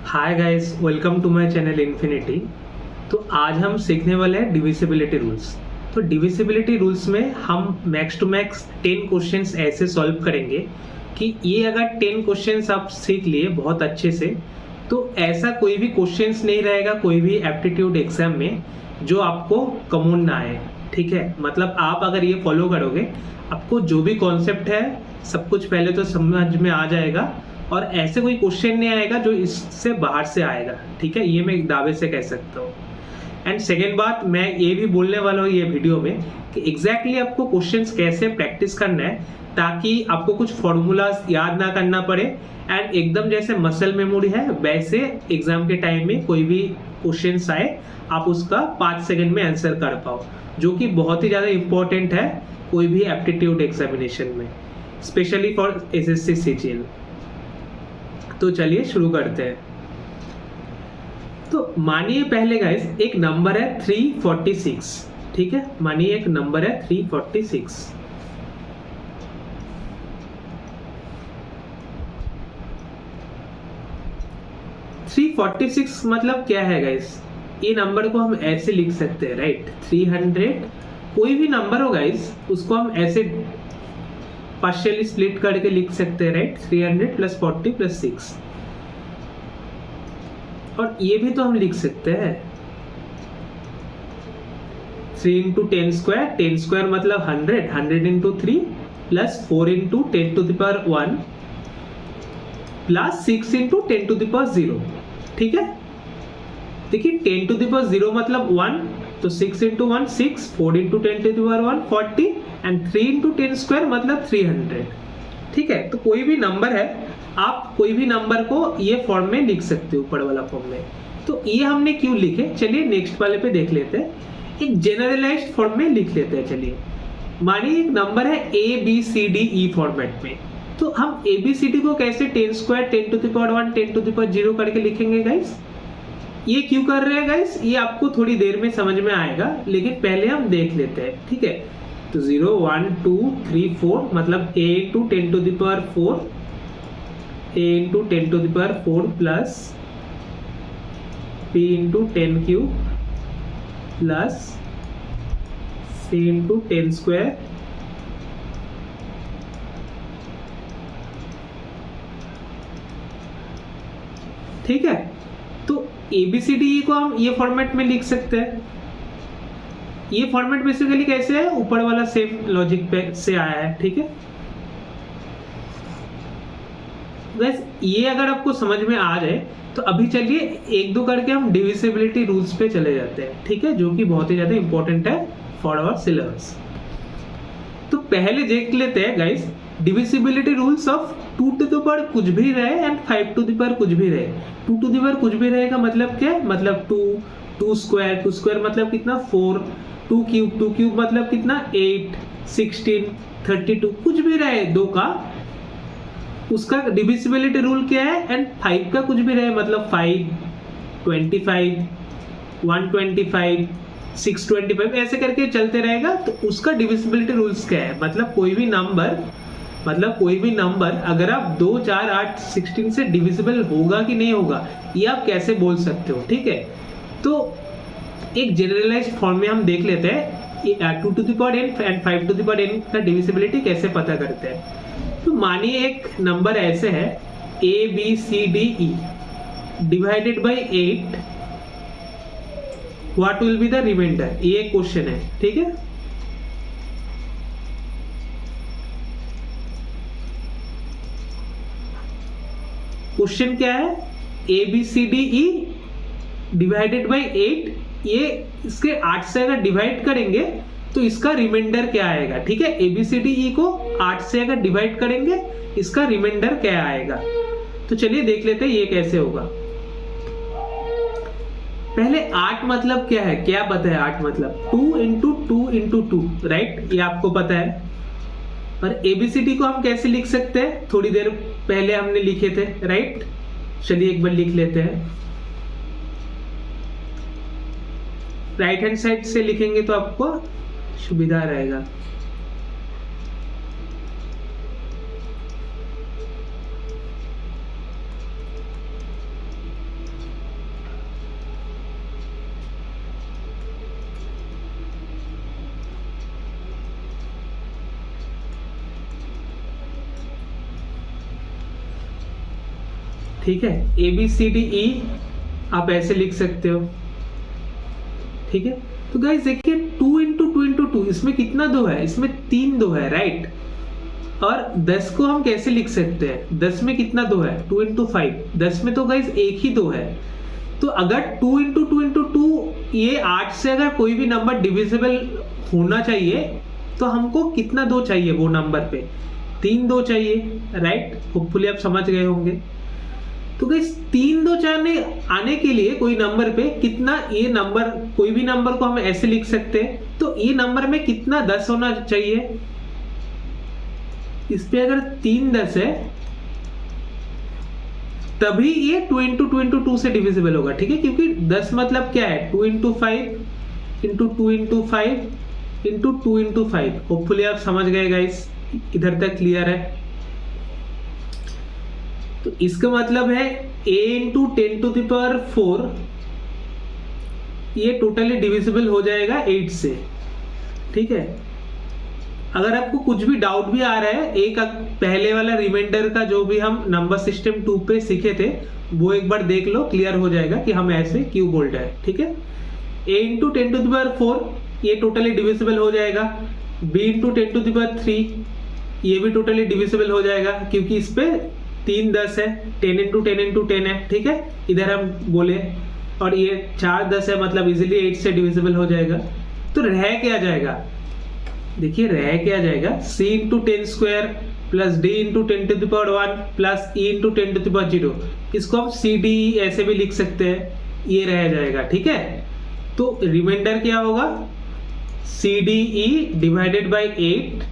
Hi guys, welcome to my channel infinity. तो आज हम सीखने वाले हैं डिविजिबिलिटी रूल्स। तो डिविजिबिलिटी रूल्स में हम मैक्स टू मैक्स 10 क्वेश्चंस ऐसे सॉल्व करेंगे कि ये अगर 10 क्वेश्चंस आप सीख लिए बहुत अच्छे से, तो ऐसा कोई भी क्वेश्चंस नहीं रहेगा कोई भी एप्टीट्यूड एग्जाम में जो आपको कॉमन ना आए। ठीक है, मतलब आप अगर ये फॉलो करोगे, आपको जो भी कॉन्सेप्ट है सब कुछ पहले तो समझ में आ जाएगा और ऐसे कोई क्वेश्चन नहीं आएगा जो इससे बाहर से आएगा। ठीक है, ये मैं एक दावे से कह सकता हूँ। एंड सेकेंड बात, मैं ये भी बोलने वाला हूँ ये वीडियो में कि एग्जैक्टली आपको क्वेश्चंस कैसे प्रैक्टिस करना है ताकि आपको कुछ फॉर्मूलाज याद ना करना पड़े। एंड एकदम जैसे मसल मेमोरी है वैसे एग्जाम के टाइम में कोई भी क्वेश्चंस आए आप उसका 5 सेकंड में आंसर कर पाओ, जो कि बहुत ही ज़्यादा इंपॉर्टेंट है कोई भी एप्टीट्यूड एग्जामिनेशन में, स्पेशली फॉर एसएससी सीजीएल। तो चलिए शुरू करते हैं। तो मानिए पहले गाइस एक नंबर है 346। ठीक है, मानिए एक नंबर है 346। मतलब क्या है गाइस? ये नंबर को हम ऐसे लिख सकते हैं, राइट? 300 कोई भी नंबर हो गाइस उसको हम ऐसे पार्शियली स्प्लिट करके लिख सकते हैं, राइट? 300 + 40 + 6। और ये भी तो हम लिख सकते हैं 3 × 10² 10² मतलब 100 100 × 3 + 4 × 10⁻1 + 6 × 10⁻0। ठीक है, देखिए 10⁻0 मतलब 1, तो 6 × 1 6, 4 × 10⁻1 40 एंड 3 × 10² मतलब 300। ठीक है, तो कोई भी नंबर है आप कोई भी नंबर को ये फॉर्म में लिख सकते हो, ऊपर वाला फॉर्म में। तो ये हमने क्यों लिखे, चलिए नेक्स्ट वाले पे देख लेते हैं। एक जनरलाइज्ड फॉर्म में लिख लेते हैं। चलिए मानिए एक नंबर है ABCDE फॉर्मेट में, तो हम ABCD को कैसे 10² 10⁻1 10⁻0 करके लिखेंगे गाइस? ये क्यों कर रहे हैं गाइस, ये आपको थोड़ी देर में समझ में आएगा, लेकिन पहले हम देख लेते हैं। ठीक है, तो 0 1 2 3 4 मतलब A × 10⁴ A × 10⁴ plus B × 10³ plus C × 10²। ठीक है, तो ABCDE को हम ये फॉर्मेट में लिख सकते हैं। ये फॉर्मेट बेसिकली कैसे है, ऊपर वाला सेम लॉजिक पे से आया है। ठीक है गाइस, ये अगर आपको समझ में आ जाए तो अभी चलिए एक दो करके हम डिविजिबिलिटी रूल्स पे चले जाते हैं। ठीक है, जो कि बहुत ही ज्यादा इंपॉर्टेंट है फॉर आवर सिलेबस। तो पहले देख लेते हैं गाइस डिविजिबिलिटी रूल्स ऑफ 2 कुछ भी रहे एंड 5 कुछ भी रहे। 2 कुछ भी रहे का मतलब क्या है, मतलब 2 मतलब कितना 4, 2³ मतलब कितना 8, 16, 32 कुछ भी रहे 2 का, उसका डिविजिबिलिटी रूल क्या है। एंड 5 का कुछ भी रहे मतलब 5, 25, 125, 625 ऐसे करके चलते रहेगा, तो उसका डिविजिबिलिटी रूल्स क्या है। मतलब कोई भी नंबर अगर आप 2, 4, 8, 16 से डिविजिबल होगा कि नहीं होगा ये आप कैसे बोल सकते हो। ठीक है, तो एक जनरलाइज्ड फॉर्म में हम देख लेते हैं 2n एंड 5n का डिविजिबिलिटी कैसे पता करते हैं। तो मानिए एक नंबर ऐसे है ABCDE divided by 8, what will be the remainder, ये क्वेश्चन है। ठीक है, क्वेश्चन क्या है, ABCDE डिवाइडेड बाय 8, ये इसके 8 से अगर डिवाइड करेंगे तो इसका रिमाइंडर क्या आएगा। ठीक है, ABCDE को 8 से अगर डिवाइड करेंगे इसका रिमाइंडर क्या आएगा। तो चलिए देख लेते हैं ये कैसे होगा। पहले 8 मतलब क्या है, क्या पता है 8 मतलब 2 × 2 × 2, राइट? ये आपको पता है। और ABCD को हम कैसे लिख सकते हैं, थोड़ी देर पहले हमने लिखे थे, राइट? चलिए एक बार लिख लेते हैं। राइट हैंड साइड से लिखेंगे तो आपको सुविधा रहेगा। ठीक है, ABCDE आप ऐसे लिख सकते हो। ठीक है, तो गाइस देखिए 2 इंटू 2 इंटू 2, इसमें कितना 2 है, इसमें 3 2 है, राइट। और 10 को हम कैसे लिख सकते हैं, 10 में कितना 2 है, 2 इंटू 5, 10 में तो गाइस एक ही 2 है। तो अगर 2 इंटू 2 इंटू 2, ये 8 से अगर कोई भी नंबर डिविजिबल होना चाहिए तो हमको कितना 2 चाहिए, वो नंबर पे 3 2 चाहिए, राइट। होपफुली आप समझ गए होंगे। तो गाइस 3 2 आने के लिए कोई नंबर पे कितना, ये नंबर कोई भी नंबर को हम ऐसे लिख सकते हैं, तो ये नंबर में कितना 10 होना चाहिए। इस पे अगर 3 10 है तभी ये 2 इंटू 2 इंटू 2 से डिविजिबल होगा। ठीक है, क्योंकि 10 मतलब क्या है, 2 into 5 into 2 into 5 into 2 into 5। Hopefully आप समझ गए गाइस, इधर तक क्लियर है। तो इसका मतलब है a into 10 to the power 4 ये टोटली डिविजिबल हो जाएगा 8 से। ठीक है, अगर आपको कुछ भी डाउट भी आ रहा है, एक पहले वाला रिमाइंडर का जो भी हम नंबर सिस्टम 2 पे सीखे थे वो एक बार देख लो, क्लियर हो जाएगा कि हम ऐसे क्यों बोल रहे हैं। ठीक है, a into 10 to the power 4 ये टोटली डिविजिबल हो जाएगा, b into 10 to the power 3 ये भी टोटली डिविजिबल हो जाएगा, क्योंकि इस पे 3 10 है, 10 इंटू 10 इंटू 10 है। ठीक है, इधर हम बोले, और ये 4 10 है, मतलब इजीली 8 से डिविजिबल हो जाएगा। तो रह क्या जाएगा, देखिए रह क्या जाएगा, c into 10 square plus d into 10 to the power 1 plus e into 10 to the power 0। इसको हम CDE ऐसे भी लिख सकते हैं, ये रह जाएगा। ठीक है, तो रिमाइंडर क्या होगा, CDE डिवाइडेड बाई 8।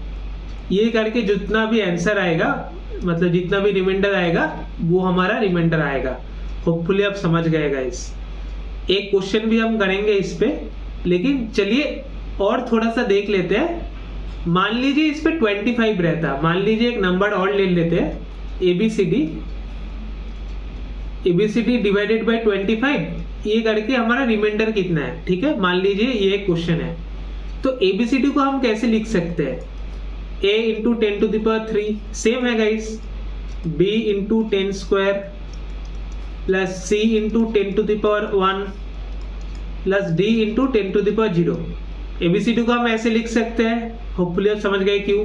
ये करके जितना भी आंसर आएगा, मतलब जितना भी रिमाइंडर आएगा वो हमारा रिमाइंडर आएगा। होपफुली आप समझ गए गाइस। एक क्वेश्चन भी हम करेंगे इस पे, लेकिन चलिए और थोड़ा सा देख लेते हैं। मान लीजिए इस पे 25 रहता, मान लीजिए एक नंबर और ले लेते हैं, ABCD डिवाइडेड बाई 25, ये करके हमारा रिमाइंडर कितना है। ठीक है, मान लीजिए ये एक क्वेश्चन है, तो ABCD को हम कैसे लिख सकते हैं, a into 10 to the power 3 same है guys, b into 10 square plus c into 10 to the power 1 plus d into 10 to the power 0। ABCD को हम ऐसे लिख सकते हैं, होपफुली आप समझ गए क्यों।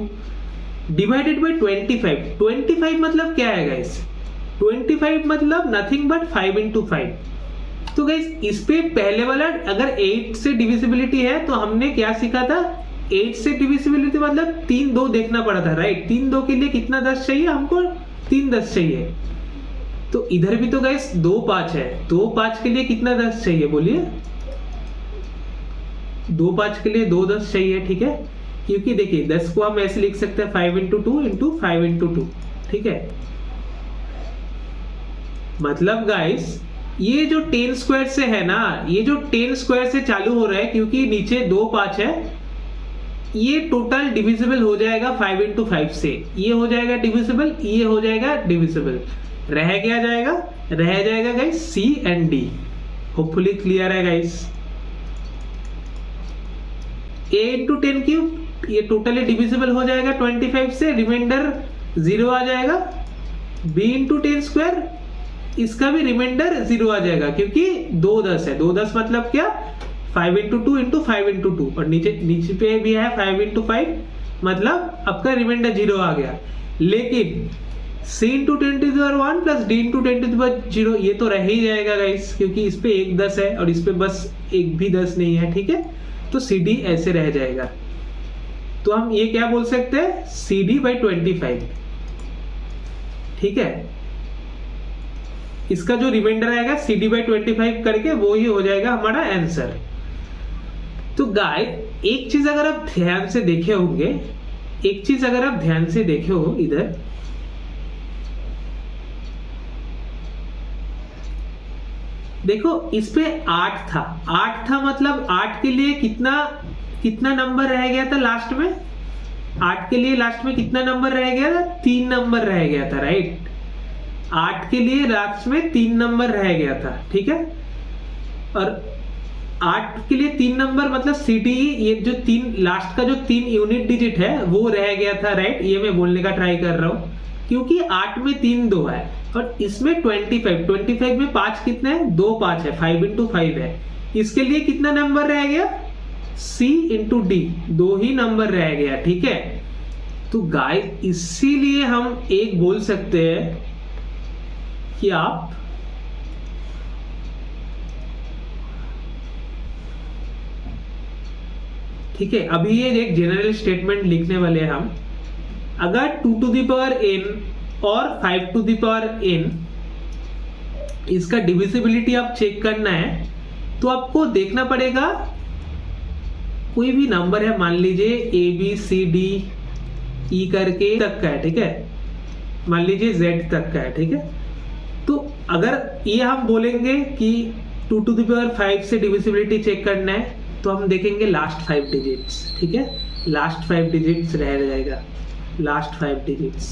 डिवाइडेड बाई 25 मतलब क्या है गाइस, 25 मतलब नथिंग बट 5 इंटू 5। तो गाइस इस पे पहले वाला अगर 8 से डिविजिबिलिटी है तो हमने क्या सीखा था, 8 से डिविजिबिलिटी मतलब 3 2 देखना पड़ा था, राइट। 3 2 के लिए कितना 10 चाहिए हमको, 3 10 चाहिए। तो इधर भी तो गाइस 2 5 है, 2 5 के लिए कितना 10 चाहिए बोलिए, 2 5 के लिए 2 10 चाहिए। ठीक है, क्योंकि देखिए 10 को हम ऐसे लिख सकते हैं 5 इंटू 2 इंटू 5 इंटू 2। ठीक है, मतलब गाइस ये जो 10 स्क्वायर से है ना, ये जो 10 स्क्वायर से चालू हो रहा है, क्योंकि नीचे 2 5 है, ये टोटल डिविजिबल हो जाएगा 5 इंटू 5 से, ये हो जाएगा डिविजिबल, ये हो जाएगा डिविजिबल। रह क्या जाएगा, रह जाएगा guys C and D। Hopefully clear है गाइस। a इंटू 10 क्यूब ये टोटली डिविजिबल हो जाएगा 25 से, रिमाइंडर 0 आ जाएगा। b इंटू 10 स्क्वायर इसका भी रिमाइंडर 0 आ जाएगा, क्योंकि 2 10 है, 2 10 मतलब क्या, 5 इंटू 2 इंटू 5 इंटू 2, और नीचे पे भी है 5 इंटू 5, मतलब आपका रिमाइंडर 0 आ गया। लेकिन c into 10 to the power 1 plus d into 10 to the power 0 ये तो रह ही जाएगा गाइस, क्योंकि इस पे एक 10 है और इस पे बस एक भी 10 नहीं है। ठीक है, तो CD ऐसे रह जाएगा। तो हम ये क्या बोल सकते हैं, CD बाई 25। ठीक है, इसका जो रिमाइंडर आएगा CD बाई 25 करके वो ही हो जाएगा हमारा आंसर। तो गाइस एक चीज अगर आप ध्यान से देखे होंगे, एक चीज अगर आप ध्यान से देखे हो, इधर देखो इस पे 8 था, मतलब 8 के लिए कितना नंबर रह गया था लास्ट में, 8 के लिए लास्ट में कितना नंबर रह गया था, 3 नंबर रह गया था, राइट। 8 के लिए लास्ट में 3 नंबर रह गया था। ठीक है, और 8 के लिए 3 नंबर मतलब CDE, ये जो 3 लास्ट का जो 3 यूनिट डिजिट है वो रह गया था, राइट। ये मैं बोलने का ट्राई कर रहा हूँ, क्योंकि 8 में 3 2 है और इसमें 25 में 5 कितने हैं, 2 5 है, 5 इंटू 5 है। इसके लिए कितना नंबर रह गया, C इंटू डी, 2 ही नंबर रह गया। ठीक है, तो गाइस इसीलिए हम एक बोल सकते हैं कि आप ठीक है, अभी ये एक जनरल स्टेटमेंट लिखने वाले हैं हम। अगर 2 टू द पावर n और 5 टू द पावर n इसका डिविजिबिलिटी आप चेक करना है तो आपको देखना पड़ेगा कोई भी नंबर है, मान लीजिए ए बी सी डी ई करके तक का है। ठीक है, मान लीजिए z तक का है। ठीक है, तो अगर ये हम बोलेंगे कि 2 टू द पावर 5 से डिविजिबिलिटी चेक करना है तो हम देखेंगे लास्ट 5 डिजिट्स। ठीक है, लास्ट 5 डिजिट्स रह जाएगा, लास्ट 5 डिजिट्स,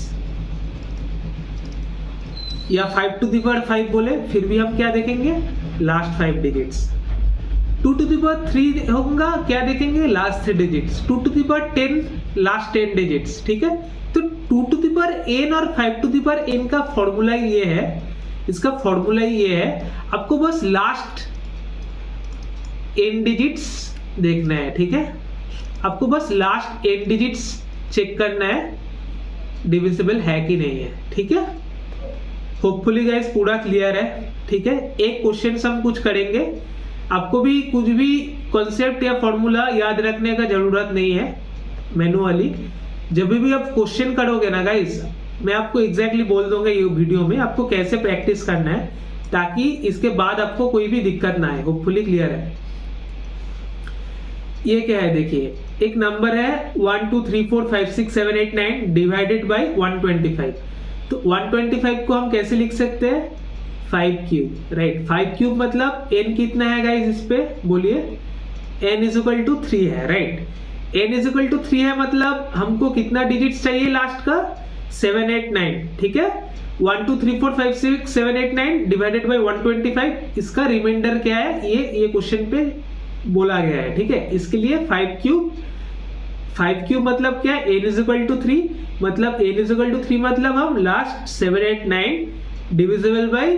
या 5 टू द पावर 5 बोले फिर भी हम क्या देखेंगे, last 5 digits. 2 to the power 3 होगा, क्या देखेंगे, last 3 digits. 2 to the power 10, last 10 digits. ठीक है, तो 2 टू द पावर n और 5 टू द पावर n का फॉर्मूला ये है, इसका फॉर्मूला ये है, आपको बस लास्ट n डिजिट्स देखना है। ठीक है, आपको बस लास्ट n डिजिट्स चेक करना है डिविजिबल है कि नहीं है। ठीक है, होपफुली गाइस पूरा क्लियर है। ठीक है, एक क्वेश्चन हम कुछ करेंगे, आपको भी कुछ भी कॉन्सेप्ट या फॉर्मूला याद रखने का जरूरत नहीं है मैनुअली। जब भी आप क्वेश्चन करोगे ना गाइस, मैं आपको एग्जैक्टली बोल दूंगा ये वीडियो में आपको कैसे प्रैक्टिस करना है, ताकि इसके बाद आपको कोई भी दिक्कत ना आए। होपफुली क्लियर है। ये क्या है, देखिए एक नंबर है 1 2 3 4 5 6 7 8 9 डिवाइडेड बाय 125। तो 125 को हम कैसे लिख सकते हैं, 5 क्यूब, राइट। 5 क्यूब मतलब n कितना है गाइस, इस पे बोलिए, n इज इक्वल टू 3 है, right. n is equal to 3 है मतलब हमको कितना डिजिट्स चाहिए लास्ट का, 7 8 9। ठीक है, 1 2 3 4 5 6 7 8 9 डिवाइडेड बाय 125, इसका रिमाइंडर क्या है, ये क्वेश्चन पे बोला गया है। ठीक है, इसके लिए 5 क्यूब मतलब क्या है, n इज इक्वल टू 3, मतलब n इज इक्वल टू 3 मतलब हम last 7 8 9 divisible by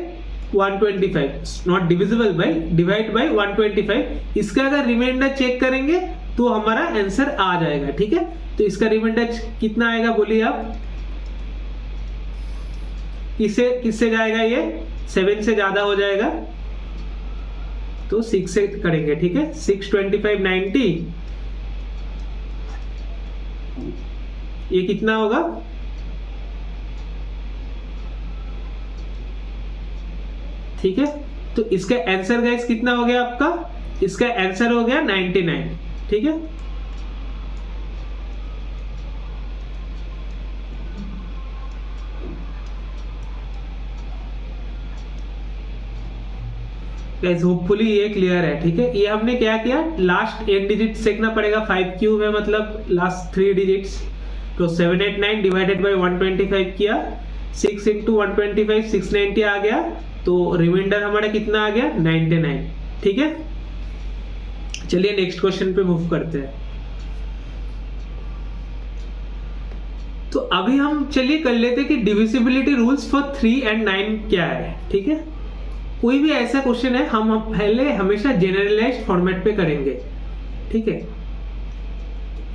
125, not divisible by, divide by 125। इसका अगर रिमाइंडर चेक करेंगे तो हमारा आंसर आ जाएगा। ठीक है, तो इसका रिमाइंडर कितना आएगा बोलिए आप, किससे जाएगा, ये 7 से ज्यादा हो जाएगा तो 6 से करेंगे। ठीक है, 6 25 90, ये कितना होगा, ठीक है। तो इसका आंसर गाइस कितना हो गया आपका, इसका आंसर हो गया 99। ठीक है, गाइस होपफुली ये क्लियर है। ठीक है, ये हमने क्या किया, लास्ट 8 डिजिट देखना पड़ेगा, 5 क्यूब है मतलब लास्ट 3 डिजिट्स, तो 7 8 9 डिवाइडेड बाय 125 किया, 6 इंटू 125 690 आ गया, तो रिमाइंडर हमारा कितना आ गया, 99। ठीक है, चलिए नेक्स्ट क्वेश्चन पे मूव करते हैं। तो अभी हम चलिए कर लेते हैं कि डिविजिबिलिटी रूल्स फॉर 3 and 9 क्या है। ठीक है, कोई भी ऐसा क्वेश्चन है हम पहले हमेशा जनरलाइज्ड फॉर्मेट पे करेंगे। ठीक है,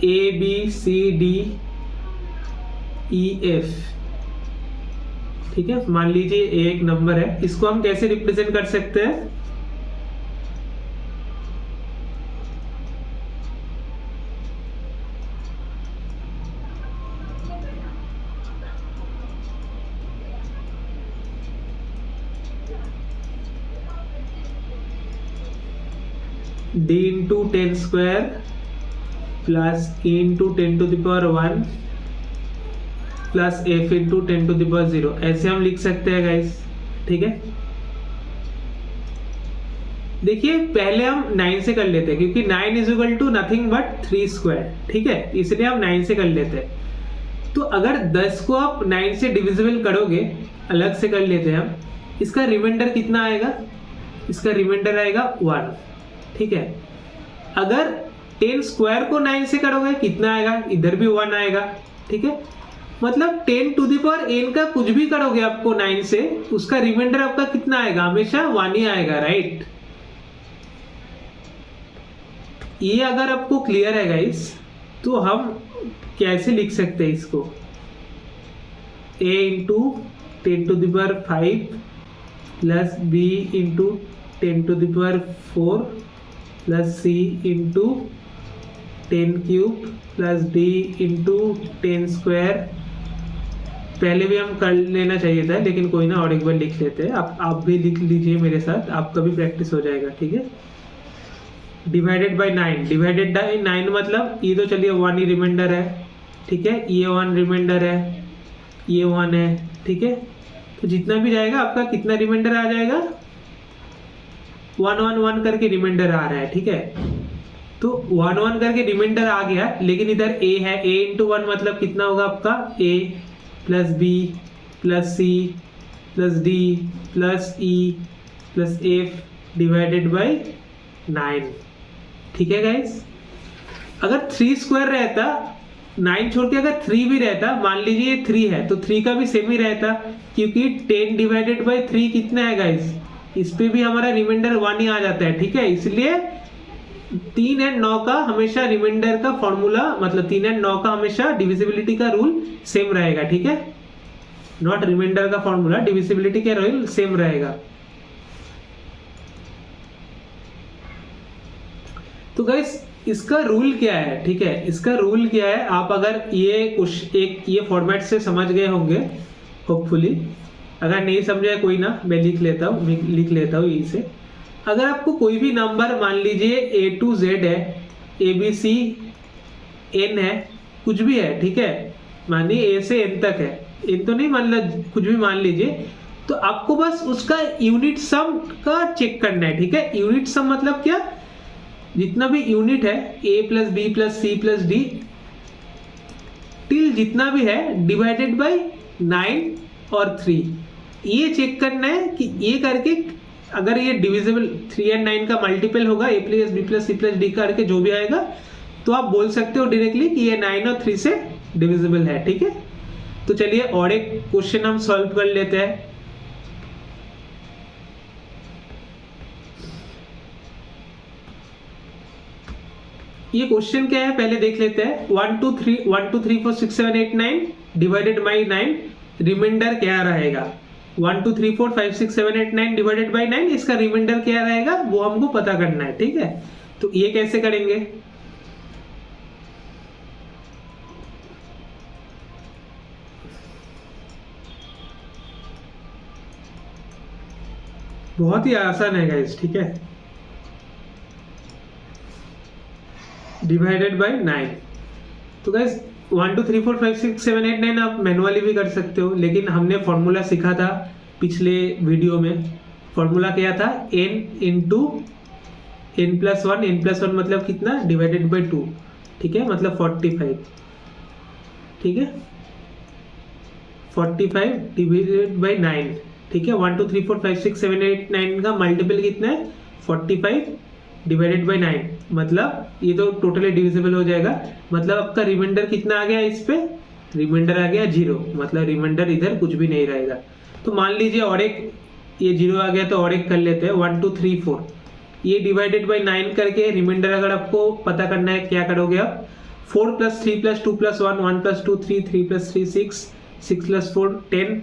A B C D E F, ठीक है, मान लीजिए ए एक नंबर है, इसको हम कैसे रिप्रेजेंट कर सकते हैं, d into 10 square plus e into 10 to the power 1 plus f into 10 to the power 0, ऐसे हम लिख सकते हैं गाइस। ठीक है, देखिए पहले हम 9 से कर लेते हैं, क्योंकि 9 is equal to nothing but 3 square. ठीक है, इसलिए हम 9 से कर लेते हैं। तो अगर 10 को आप 9 से डिविजिबल करोगे, अलग से कर लेते हैं हम, इसका रिमाइंडर कितना आएगा, इसका रिमाइंडर आएगा 1। ठीक है, अगर 10 स्क्वायर को 9 से करोगे कितना आएगा, इधर भी 1 आएगा। ठीक है, मतलब 10 टू द पावर n का कुछ भी करोगे आपको 9 से, उसका रिमाइंडर आपका कितना आएगा, हमेशा 1 ही आएगा, राइट। ये अगर आपको क्लियर है गाइस, तो हम कैसे लिख सकते हैं इसको, a into 10 to the power 5 plus b into 10 to the power 4 plus c into 10 cube plus d into 10 square. पहले भी हम कर लेना चाहिए था, लेकिन कोई ना, और एक बार लिख लेते हैं। आप भी लिख लीजिए मेरे साथ, आपका भी प्रैक्टिस हो जाएगा, ठीक है। डिवाइडेड बाय 9, डिवाइडेड बाय 9 मतलब ये तो चलिए 1 ही रिमाइंडर है, ठीक है, ये 1 रिमाइंडर है, ये 1 है, ठीक है। तो जितना भी जाएगा आपका कितना रिमाइंडर आ जाएगा, 1 1 1 करके रिमाइंडर आ रहा है, ठीक है। तो 1 1 करके रिमाइंडर आ गया, लेकिन इधर a है, a इंटू 1 मतलब कितना होगा आपका, a plus B plus C plus D plus E plus F divided by 9, ठीक है गाइस। अगर 3 स्क्वायर रहता, 9 छोड़ के अगर 3 भी रहता, मान लीजिए 3 है तो 3 का भी सेम ही रहता, क्योंकि 10 डिवाइडेड बाई 3 कितना है गाइस, इस पे भी हमारा रिमाइंडर 1 ही आ जाता है, ठीक है। इसलिए 3 एंड 9 का हमेशा रिमाइंडर का फॉर्मूला, मतलब 3 एंड 9 का हमेशा डिविजिबिलिटी का रूल सेम रहेगा, ठीक है। नॉट रिमाइंडर का फॉर्मूला, डिविजिबिलिटी का रूल सेम रहेगा। तो गाइस इसका रूल क्या है, ठीक है, इसका रूल क्या है, आप अगर ये फॉर्मेट से समझ गए होंगे होपफुली। अगर नहीं समझे कोई ना, मैं लिख लेता हूँ यहीं से। अगर आपको कोई भी नंबर, मान लीजिए a to z है, a b c n है, कुछ भी है, ठीक है, मानिए a से n तक है, n तो नहीं मान लो, कुछ भी मान लीजिए, तो आपको बस उसका यूनिट सम का चेक करना है, ठीक है। यूनिट सम मतलब क्या, जितना भी यूनिट है a plus B plus C plus D till जितना भी है डिवाइडेड बाई 9 और 3, ये चेक करना है कि ये करके अगर ये डिविजिबल 3 एंड 9 का मल्टीपल होगा, a plus B plus C plus D करके जो भी आएगा, तो आप बोल सकते हो डायरेक्टली कि ये 9 और 3 से डिविजिबल है, ठीक है। तो चलिए और एक क्वेश्चन हम सॉल्व कर लेते हैं। ये क्वेश्चन क्या है पहले देख लेते हैं। 1 2 3 4 6 7 8 9 डिवाइडेड बाई 9, रिमाइंडर क्या रहेगा, 1 2 3 4 5 6 7 8 9 डिवाइडेड बाई 9, इसका रिमाइंडर क्या रहेगा वो हमको पता करना है, ठीक है। तो ये कैसे करेंगे, बहुत ही आसान है गाइस, ठीक है। डिवाइडेड बाई 9, तो गाइस 1 2 3 4 5 6 7 8 9 आप मैनुअली भी कर सकते हो, लेकिन हमने फॉर्मूला सीखा था पिछले वीडियो में। फॉर्मूला क्या था, n इंटू n प्लस 1 मतलब कितना, डिवाइडेड बाई 2, ठीक है, मतलब 45, ठीक है, 45 डिवाइडेड बाई 9, ठीक है। 1 2 3 4 5 6 7 8 9 का मल्टीपल कितना है, 45 डिवाइडेड बाई 9, मतलब ये तो टोटली डिविजिबल हो जाएगा, मतलब आपका रिमाइंडर कितना आ गया, इस पे रिमाइंडर आ गया 0, मतलब रिमाइंडर इधर कुछ भी नहीं रहेगा। तो मान लीजिए और एक, ये 0 आ गया तो और एक कर लेते हैं, 1 2 3 4, ये डिवाइडेड बाई 9 करके रिमाइंडर अगर आपको पता करना है, क्या करोगे आप, 4 plus 3 plus 2 plus 1 1 plus 2 3 3 plus 3 6 6 plus 4 10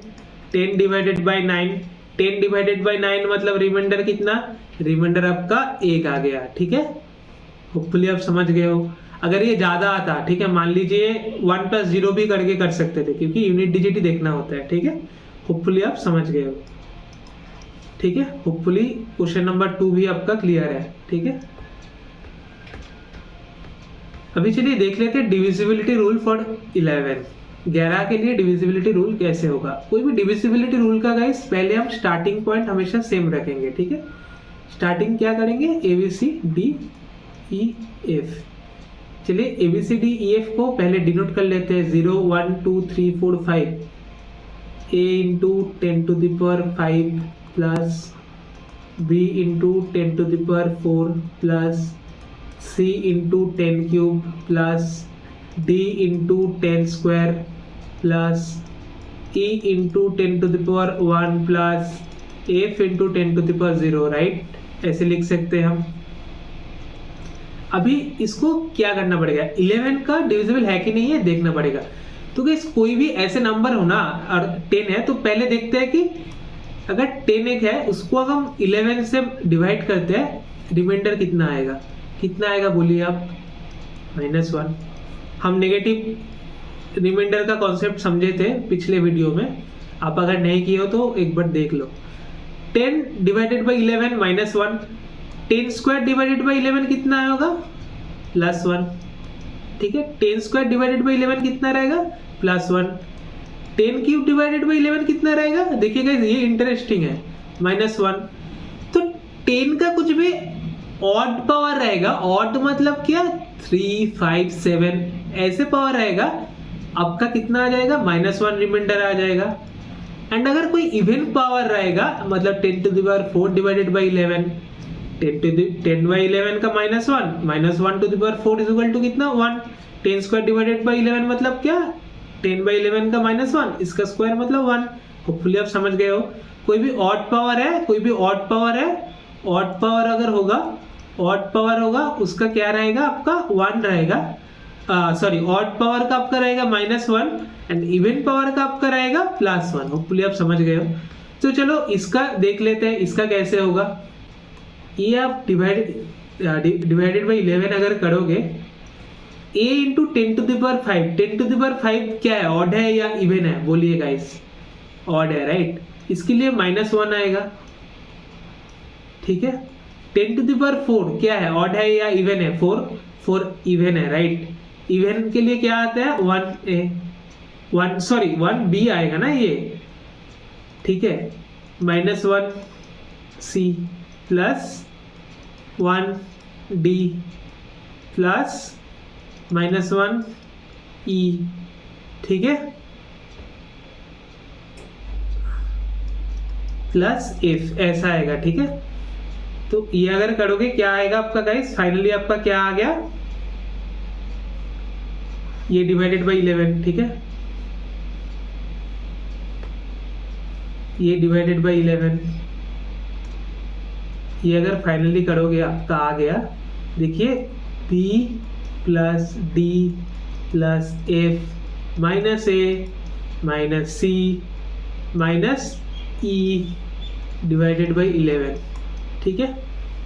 10 divided by 9, 10 divided by 9 मतलब रिमाइंडर कितना, रिमाइंडर आपका 1 आ गया, ठीक है। होपफुली आप समझ गए हो। अगर ये ज्यादा आता, ठीक है, मान लीजिए 1 प्लस 0 भी करके कर सकते थे, क्योंकि यूनिट डिजिट ही देखना होता है, ठीक है। होपफुली आप समझ गए हो, ठीक है। होपफुली क्वेश्चन नंबर 2 भी आपका क्लियर है, ठीक है। अभी चलिए देख लेते हैं डिविजिबिलिटी रूल फॉर 11 के लिए डिविजिबिलिटी रूल कैसे होगा। कोई भी डिविजिबिलिटी रूल का गाइस पहले हम स्टार्टिंग पॉइंट हमेशा सेम रखेंगे, ठीक है। स्टार्टिंग क्या करेंगे, ABCD E F। चलिए ABCD EF को पहले डिनोट कर लेते हैं, 0 1 2 3 4 5, A into 10 to the power 5 plus B into 10 to the power 4 plus C into 10 cube plus D into 10 square plus e into 10 to the power 1 plus f into 10 to the power 0, right? ऐसे लिख सकते हैं हम। अभी इसको क्या करना पड़ेगा, 11 का डिविजिबल है कि नहीं है देखना पड़ेगा। तो गाइस कोई भी ऐसे नंबर हो ना और 10 है तो पहले देखते हैं कि अगर 10 एक है उसको अगर हम 11 से डिवाइड करते हैं रिमाइंडर कितना आएगा, कितना आएगा बोलिए आप? -1। हम नेगेटिव रिमाइंडर का कॉन्सेप्ट समझे थे पिछले वीडियो में, आप अगर नहीं किए हो तो एक बार देख लो। 10 divided by 11 -1, 10 square divided by 11 कितना होगा? +1, ठीक है। 10 स्क्वायर डिवाइडेड बाई 11 कितना रहेगा? +1। 10 क्यूब डिवाइडेड बाई 11 कितना रहेगा? देखिएगा ये इंटरेस्टिंग है, -1। तो 10 का कुछ भी ऑड पावर रहेगा, ऑड मतलब क्या? 3, 5, 7 ऐसे पावर रहेगा, आपका कितना आ जाएगा? -1 रिमाइंडर आ जाएगा। एंड अगर कोई इवन पावर रहेगा मतलब 10 to the power 4 divided by 11, 10 by 11 का -1 to the power 4 is equal to कितना? 1। 10 स्क्वायर डिवाइडेड बाई 11 मतलब क्या? 10 बाई 11 का -1, इसका स्क्वायर मतलब 1। होपफुली आप समझ गए हो। कोई भी ऑड पावर है, कोई भी ऑड पावर है, ऑड पावर अगर होगा, ऑड पावर होगा उसका क्या रहेगा? आपका 1 रहेगा। सॉरी, ऑड पावर का आपका रहेगा -1 एंड इवन पावर का आपका रहेगा +1। होपफुली आप समझ गए हो। तो चलो इसका देख लेते हैं, इसका कैसे होगा। ये आप डिवाइडेड बाई 11 अगर करोगे, a into 10 to the power 5, 10 to the power 5 क्या है? ऑड है या इवन है? बोलिए गाइस, ऑड है, राइट? इसके लिए -1 आएगा, ठीक है। 10 टू द पावर 4 क्या है? ऑड है या इवन है? 4 इवन है, राइट? इवन के लिए क्या आता है? 1b आएगा ना ये, ठीक है। -1c plus 1d plus -1e, ठीक है, प्लस f ऐसा आएगा, ठीक है। तो ये अगर करोगे क्या आएगा आपका गाइस? फाइनली आपका क्या आ गया? ये डिवाइडेड बाई 11, ठीक है, ये डिवाइडेड बाई 11, ये अगर फाइनली करोगे आपका आ गया, देखिए b plus d plus f minus a minus c minus e divided by 11, ठीक है।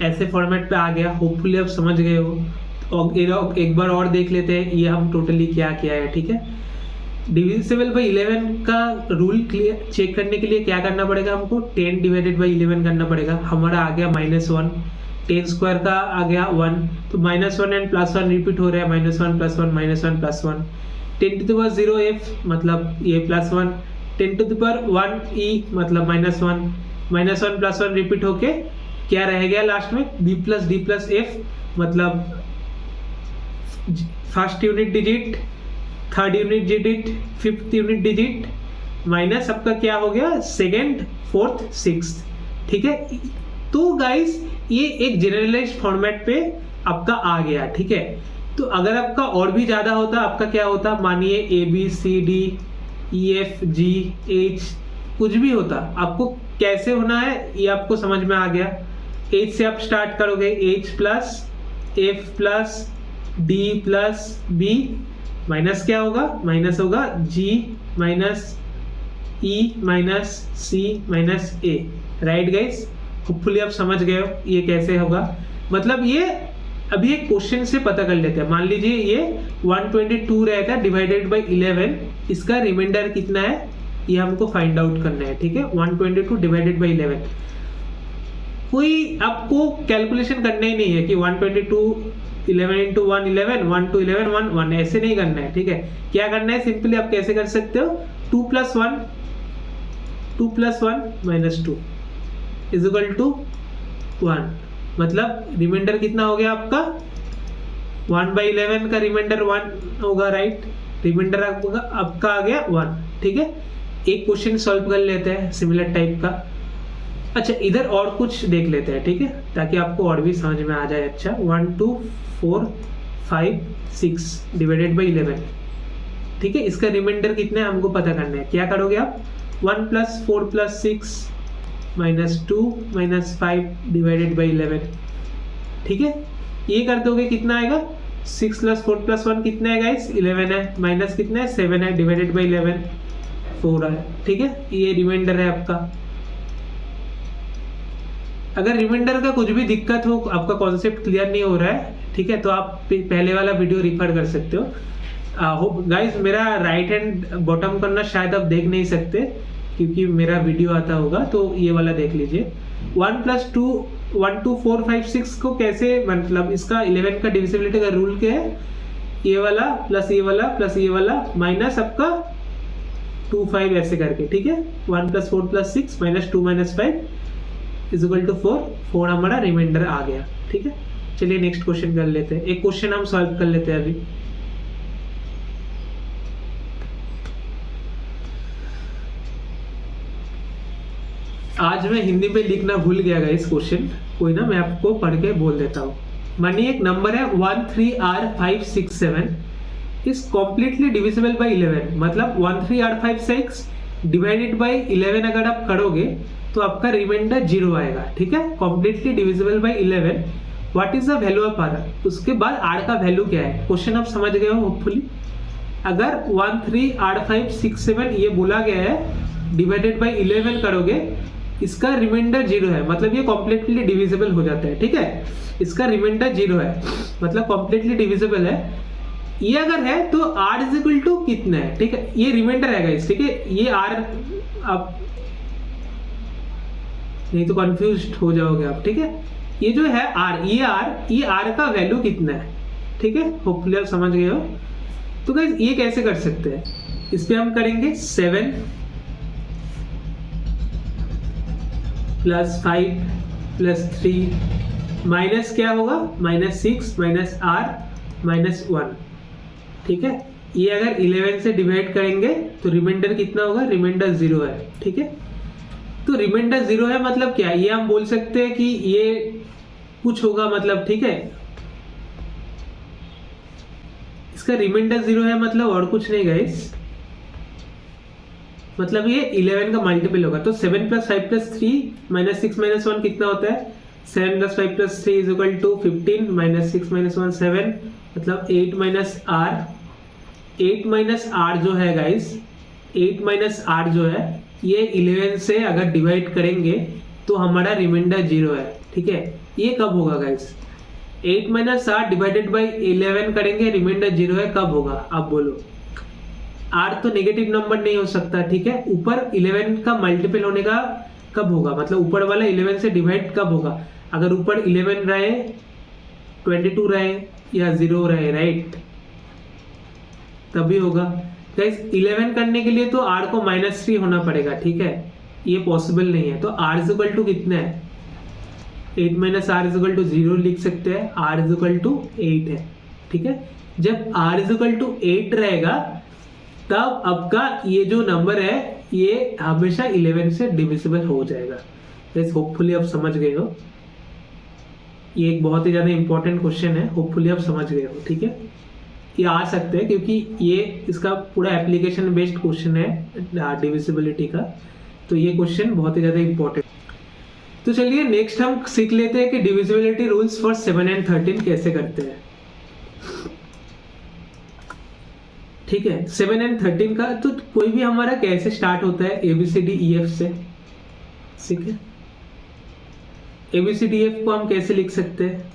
ऐसे फॉर्मेट पे आ गया। होपफुली आप समझ गए हो। और एक बार और देख लेते हैं ये हम टोटली क्या किया है, ठीक है। डिविजिबल बाई 11 का रूल क्लियर चेक करने के लिए क्या करना पड़ेगा हमको? 10 डिवाइडेड बाई 11 करना पड़ेगा। हमारा आ गया -1, 10 स्क्वायर का आ गया 1, तो -1 एंड +1 रिपीट हो रहा है, -1 +1 -1 +1। 10 टू द पावर 0 f मतलब ये +1, 10 टू द पावर 1 e मतलब -1, -1 +1 रिपीट होके क्या रह गया लास्ट में? b plus d plus f मतलब first unit digit, third unit digit, fifth unit digit minus आपका क्या हो गया? सेकेंड, फोर्थ, सिक्स्थ, ठीक है। तो गाइस ये एक जनरलाइज्ड फॉर्मेट पे आपका आ गया, ठीक है। तो अगर आपका और भी ज्यादा होता, आपका क्या होता? मानिए ABCDEFGH कुछ भी होता, आपको कैसे होना है ये आपको समझ में आ गया। H से आप स्टार्ट करोगे, H plus F plus D plus B minus क्या होगा? माइनस होगा G minus E minus C minus A, right guys? Hopefully आप समझ गए हो ये कैसे होगा। मतलब ये अभी एक क्वेश्चन से पता कर लेते हैं। मान लीजिए ये 122 रहता है डिवाइडेड बाई 11, इसका रिमाइंडर कितना है ये हमको फाइंड आउट करना है, ठीक है। 122 डिवाइडेड बाई 11, कोई आपको कैलकुलेशन करना ही नहीं है कि 122 11 इंटू 1 11, 1 to 11 1 1, ऐसे नहीं करना है, ठीक है। क्या करना है? सिंपली आप कैसे कर सकते हो? 2 plus 1 minus 2 is equal to 1, मतलब रिमाइंडर कितना हो गया आपका? 1/11 का रिमाइंडर 1 होगा, राइट? रिमाइंडर आपका आ गया 1, ठीक है। एक क्वेश्चन सॉल्व कर लेते हैं सिमिलर टाइप का। अच्छा, इधर और कुछ देख लेते हैं, ठीक है, ताकि आपको और भी समझ में आ जाए। अच्छा, 1 2 4 5 6 डिवाइडेड बाई 11, ठीक है, इसका रिमाइंडर कितना है हमको पता करना है। क्या करोगे आप, 1 + 4 + 6 -2 -5 डिवाइडेड बाई 11, ठीक है। ये कर दोगे कितना आएगा, 6 + 4 + 1 कितना है गाइस, 11 है, माइनस कितना है 7 है, डिवाइडेड बाई 11 4 है, ठीक है। ये रिमाइंडर है आपका। अगर रिमाइंडर का कुछ भी दिक्कत हो, आपका कॉन्सेप्ट क्लियर नहीं हो रहा है, ठीक है, तो आप पहले वाला वीडियो रिफर कर सकते हो। गाइस मेरा राइट हैंड बॉटम करना शायद आप देख नहीं सकते क्योंकि मेरा वीडियो आता होगा, तो ये वाला देख लीजिए। 1 + 2 1 2 4 5 6 को कैसे, मतलब इसका 11 का डिविजिबिलिटी का रूल क्या है, ये वाला प्लस ये वाला प्लस ये वाला माइनस आपका 2 5 ऐसे करके, ठीक है। 1 + 4 + 6 -2 -5 = 4, 4 हमारा रिमाइंडर आ गया, ठीक है। चलिए नेक्स्ट क्वेश्चन कर लेते हैं। एक क्वेश्चन हम सॉल्व कर लेते हैं अभी। आज मैं हिंदी में लिखना भूल गया गाइस क्वेश्चन, कोई ना, मैं आपको पढ़ के बोल देता हूँ। मानिए एक नंबर है 13R567 is completely divisible by 11, मतलब 13R56 डिवाइडेड बाई 11 अगर आप करोगे तो आपका रिमाइंडर 0 आएगा, ठीक है। Completely divisible by 11, what is the value of R. उसके बाद आर का वैल्यू क्या है, क्वेश्चन आप समझ गए हो होपफुली। अगर 13R567 ये बोला गया है डिवाइडेड बाई 11 करोगे, इसका रिमाइंडर 0 है, मतलब ये कॉम्प्लीटली डिविजिबल हो जाता है, ठीक है। इसका रिमाइंडर 0 है, मतलब कॉम्प्लीटली डिविजिबल है। ये अगर है तो r = कितना है, ठीक है। ये रिमाइंडर है गाइस, ठीक है। ये r आप नहीं तो कंफ्यूज हो जाओगे आप, ठीक है। ये जो है r, ये r का वैल्यू कितना है, ठीक है। होपफुली आप समझ गए हो। तो गाइस ये कैसे कर सकते हैं, इस पे हम करेंगे 7 + 5 + 3 माइनस क्या होगा, -6 -r -1, ठीक है। ये अगर 11 से डिवाइड करेंगे तो रिमाइंडर कितना होगा, रिमाइंडर 0 है, ठीक है। तो रिमाइंडर 0 है मतलब क्या, ये हम बोल सकते हैं कि ये कुछ होगा, मतलब ठीक है। इसका रिमाइंडर 0 है मतलब और कुछ नहीं गाइस, मतलब ये 11 का मल्टीपल होगा। तो 7 + 5 + 3 -6 -1 कितना होता है, 7 + 5 + 3 = 15 -6 -1 7, मतलब 8 - r। 8 - r जो है गाइस, 8 - r जो है ये 11 से अगर डिवाइड करेंगे तो हमारा रिमाइंडर 0 है, ठीक है। ये कब होगा गाइस, 8 - r डिवाइडेड बाई 11 करेंगे, रिमाइंडर 0 है, कब होगा आप बोलो। r तो नेगेटिव नंबर नहीं हो सकता, ठीक है। ऊपर 11 का मल्टीपल होने का कब होगा, मतलब ऊपर वाला 11 से डिवाइड कब होगा, अगर ऊपर 11 रहे, 22 रहे या 0 रहे, राइट, तभी होगा गाइस। 11 करने के लिए तो r को -3 होना पड़ेगा, ठीक है। ये पॉसिबल नहीं है, तो r = कितना है, 8 - r = 0 लिख सकते हैं, r = 8 है, ठीक है। जब r = 8 रहेगा तब आपका ये जो नंबर है ये हमेशा 11 से डिविजिबल हो जाएगा। गाइस होपफुली आप समझ गए हो, ये एक बहुत ही ज्यादा इंपॉर्टेंट क्वेश्चन है, होपफुली आप समझ गए हो, ठीक है। ये आ सकते हैं क्योंकि ये इसका पूरा एप्लीकेशन बेस्ड क्वेश्चन है डिविजिबिलिटी का, तो ये क्वेश्चन बहुत ही ज्यादा इंपॉर्टेंट। तो चलिए नेक्स्ट हम सीख लेते हैं कि डिविजिबिलिटी रूल्स फॉर 7 और 13 कैसे करते हैं, ठीक है। 7 और 13 का तो कोई भी हमारा कैसे स्टार्ट होता है, ABCDEF से, ठीक है। ABCDEF को हम कैसे लिख सकते हैं,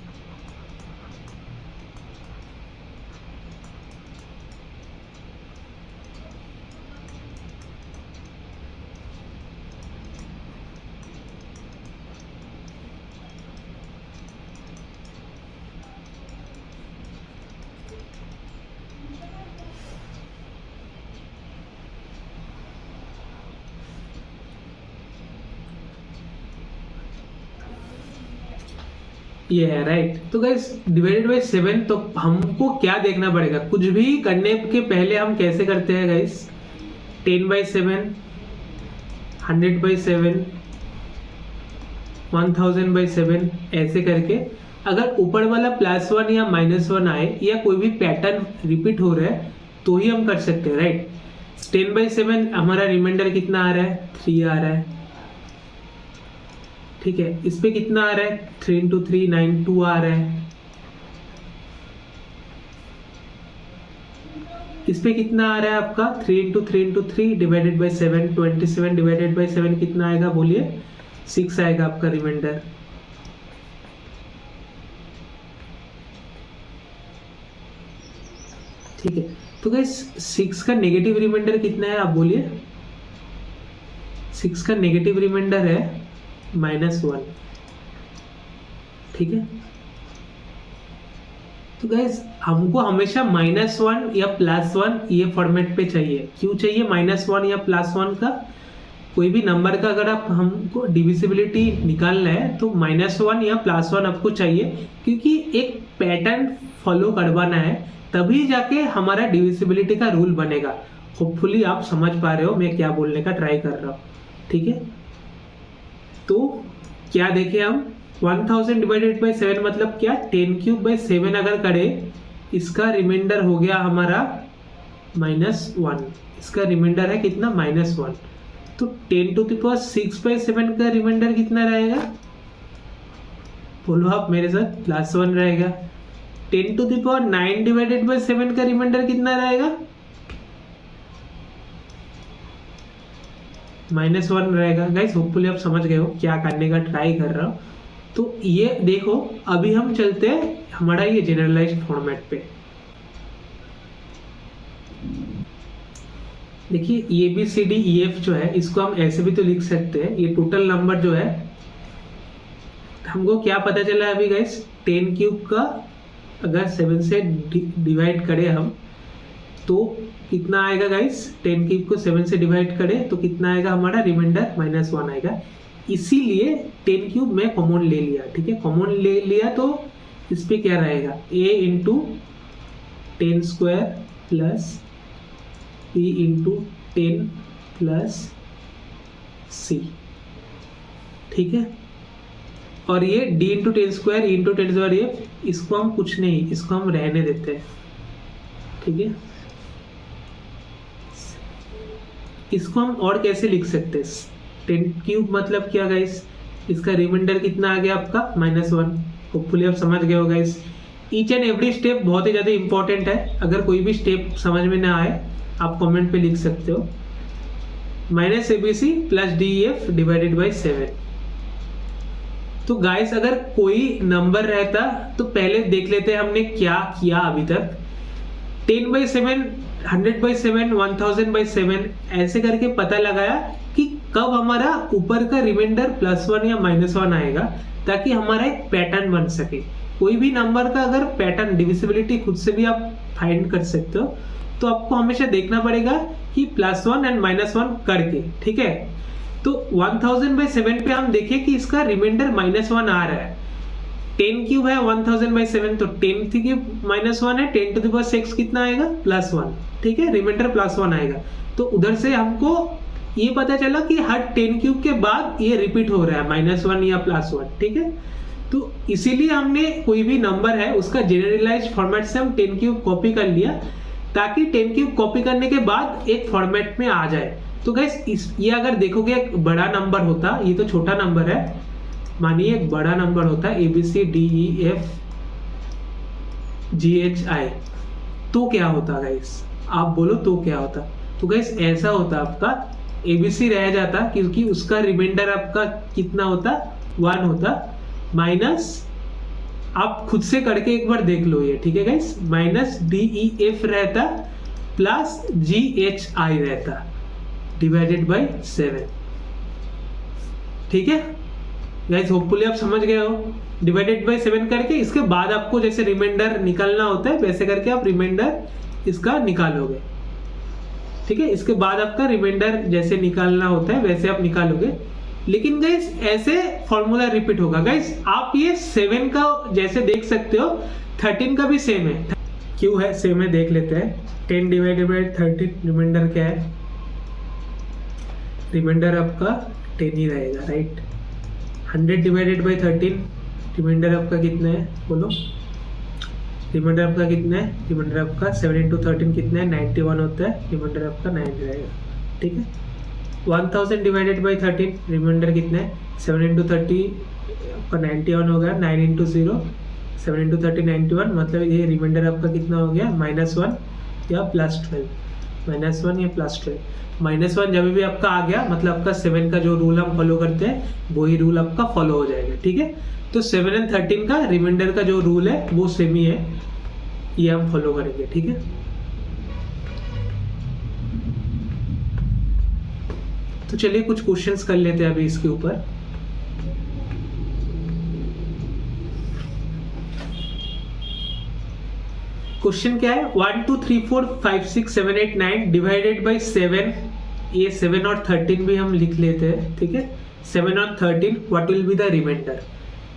ये है राइट। तो गाइस डिवाइडेड बाय 7, तो हमको क्या देखना पड़ेगा, कुछ भी करने के पहले हम कैसे करते हैं गाइस, 10/7, 100/7, 1000/7 ऐसे करके। अगर ऊपर वाला +1 या -1 आए या कोई भी पैटर्न रिपीट हो रहा है तो ही हम कर सकते हैं, राइट। 10/7 हमारा रिमाइंडर कितना आ रहा है, 3 आ रहा है, ठीक है। इस पे कितना आ रहा है, 3 into 3 9 2 आ रहा है। इस पे कितना आ रहा है आपका, 3 into 3 into 3 divided by 7, 27 divided by 7 कितना आएगा बोलिए, 6 आएगा आपका रिमाइंडर। ठीक है, तो गाइस 6 का नेगेटिव रिमाइंडर कितना है आप बोलिए, 6 का नेगेटिव रिमाइंडर है -1, ठीक है। तो गाइस हमको हमेशा -1 या +1 ये फॉर्मेट पे चाहिए। क्यों चाहिए -1 या +1 का, कोई भी नंबर का अगर आप हमको डिविजिबिलिटी निकालना है तो -1 या +1 आपको चाहिए, क्योंकि एक पैटर्न फॉलो करवाना है, तभी जाके हमारा डिविजिबिलिटी का रूल बनेगा। होपफुली आप समझ पा रहे हो मैं क्या बोलने का ट्राई कर रहा हूँ, ठीक है। तो क्या देखें हम, 1000 डिवाइडेड बाई 7 मतलब क्या, 10³/7 अगर करें, इसका रिमाइंडर हो गया हमारा -1, इसका रिमाइंडर है कितना, -1। तो 10⁶/7 का रिमाइंडर कितना रहेगा, बोलो आप मेरे साथ, +1 रहेगा। 10⁹ डिवाइडेड बाई 7 का रिमाइंडर कितना रहेगा, -1 रहेगा। गाइस होपफुली आप समझ गए हो क्या करने का ट्राई कर रहा हूँ। तो ये देखो, अभी हम चलते हैं हमारा ये जनरलाइज्ड फॉर्मेट पे। देखिए ABCDEF जो है, इसको हम ऐसे भी तो लिख सकते हैं। ये टोटल नंबर जो है, हमको क्या पता चला अभी गाइस, 10³ का अगर 7 से डिवाइड करें हम तो कितना आएगा गाइस, 10³ को 7 से डिवाइड करें तो कितना आएगा हमारा रिमाइंडर, -1 आएगा। इसीलिए 10³ में कॉमन ले लिया, ठीक है। कॉमन ले लिया तो इस पे क्या रहेगा, a into 10² plus b into 10 plus c, ठीक है। और ये d इंटू 10² e इंटू 10² ये, इसको हम कुछ नहीं, इसको हम रहने देते हैं, ठीक है। इसको हम और कैसे लिख सकते हैं, 10³ मतलब क्या गाइस, इसका रिमाइंडर कितना आ गया आपका, -1। होपफुली आप समझ गए हो guys. Each and every step बहुत ही ज़्यादा इंपॉर्टेंट है। अगर कोई भी स्टेप समझ में ना आए आप कमेंट पे लिख सकते हो। -ABC plus DEF divided by 7। तो गाइस अगर कोई नंबर रहता तो पहले देख लेते हैं हमने क्या किया अभी तक। 10/7, 100/7, 1000/7 ऐसे करके पता लगाया कि कब हमारा ऊपर का रिमाइंडर +1 या -1 आएगा, ताकि हमारा एक पैटर्न बन सके। कोई भी नंबर का अगर पैटर्न, डिविजिबिलिटी खुद से भी आप फाइंड कर सकते हो, तो आपको हमेशा देखना पड़ेगा कि +1 एंड -1 करके, ठीक है। तो 1000/7 पे हम देखें कि इसका रिमाइंडर -1 आ रहा है। 10³ है 1000/7, तो 10³ -1 है, 10⁶ कितना आएगा, +1, ठीक है। रिमाइंडर +1 आएगा। तो उधर से हमको ये पता चला कि हर 10³ के बाद ये रिपीट हो रहा है, -1 या +1, ठीक है। तो इसीलिए हमने कोई भी नंबर है उसका जनरलाइज्ड फॉर्मेट से हम 10³ कॉपी कर लिया, ताकि 10³ कॉपी करने के बाद एक फॉर्मेट में आ जाए। तो गाइस ये अगर देखोगे एक बड़ा नंबर होता, ये तो छोटा नंबर है, मानिए एक बड़ा नंबर होता है ABCDEF GHI, तो क्या होता गाइस, आप बोलो तो क्या होता। तो गाइस ऐसा होता, आपका ABC रह जाता क्योंकि उसका रिमाइंडर आपका कितना होता, 1 होता, माइनस आप खुद से करके एक बार देख लो ये, ठीक है गाइस, -DEF रहता प्लस GHI रहता डिवाइडेड बाई 7, ठीक है गाइस। होपफुली आप समझ गए हो। डिवाइडेड बाई 7 करके इसके बाद आपको जैसे रिमाइंडर निकालना होता है, वैसे करके आप रिमाइंडर इसका निकालोगे, ठीक है। इसके बाद आपका रिमाइंडर जैसे निकालना होता है वैसे आप निकालोगे। लेकिन गाइस ऐसे फॉर्मूला रिपीट होगा गाइस। आप ये 7 का जैसे देख सकते हो, 13 का भी सेम है। क्यों है सेम है देख लेते हैं। 10 डिवाइडेड बाई 13 रिमाइंडर क्या है, रिमाइंडर आपका 10 ही रहेगा, राइट। 100 डिवाइडेड बाई 13 रिमाइंडर आपका कितना है बोलो, रिमाइंडर आपका कितना है, रिमाइंडर आपका 7 इंटू 13 कितना है, 91 होता है, रिमाइंडर आपका 9 रहेगा। ठीक है, 1000 डिवाइडेड बाई 13, रिमाइंडर कितना है, 7 इंटू 30 आपका 91 हो गया, 9 इंटू 0 7 इंटू 30 91, मतलब ये रिमाइंडर आपका कितना हो गया, -1 या +12, -1 या +12। -1 जब भी आपका आ गया मतलब आपका 7 का जो रूल हम फॉलो करते हैं वही रूल आपका फॉलो हो जाएगा। ठीक है, तो 7 और 13 का रिमाइंडर का जो रूल है वो सेम ही है, ये हम फॉलो करेंगे। ठीक है, तो चलिए कुछ क्वेश्चंस कर लेते हैं अभी इसके ऊपर। क्वेश्चन क्या है, 1 2 3 4 5 6 7 8 9 डिवाइडेड बाई 7, ये 7 और 13 भी हम लिख लेते हैं। ठीक है, 7 और 13 what will be the remainder.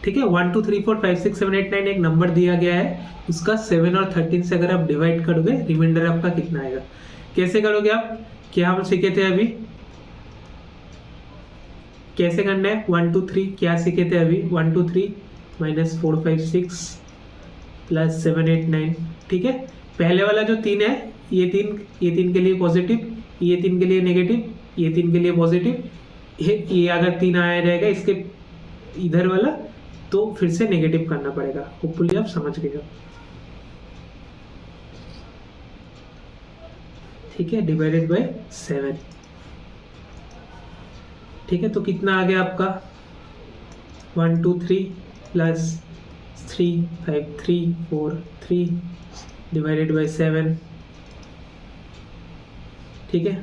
ठीक है, 1 2 3 4 5 6 7 8 9 एक नंबर दिया गया है, उसका 7 और 13 से अगर आप डिवाइड करोगे रिमाइंडर आपका कितना आएगा। कैसे करोगे आप, क्या हम सीखे थे अभी, कैसे करना है, 1 2 3 क्या सीखे थे अभी, 1 2 3 -4 5 6 +7 8 9। ठीक है, पहले वाला जो 3 है, ये तीन के लिए पॉजिटिव, ये 3 के लिए नेगेटिव, ये 3 के लिए पॉजिटिव, ये अगर 3 आया रहेगा इसके इधर वाला तो फिर से नेगेटिव करना पड़ेगा। होपफुली आप समझ गए हो। ठीक है, डिवाइडेड बाय 7। ठीक है, तो कितना आ गया आपका 1 2 3 प्लस 3 5 3 4 3 डिवाइडेड बाय 7। ठीक है,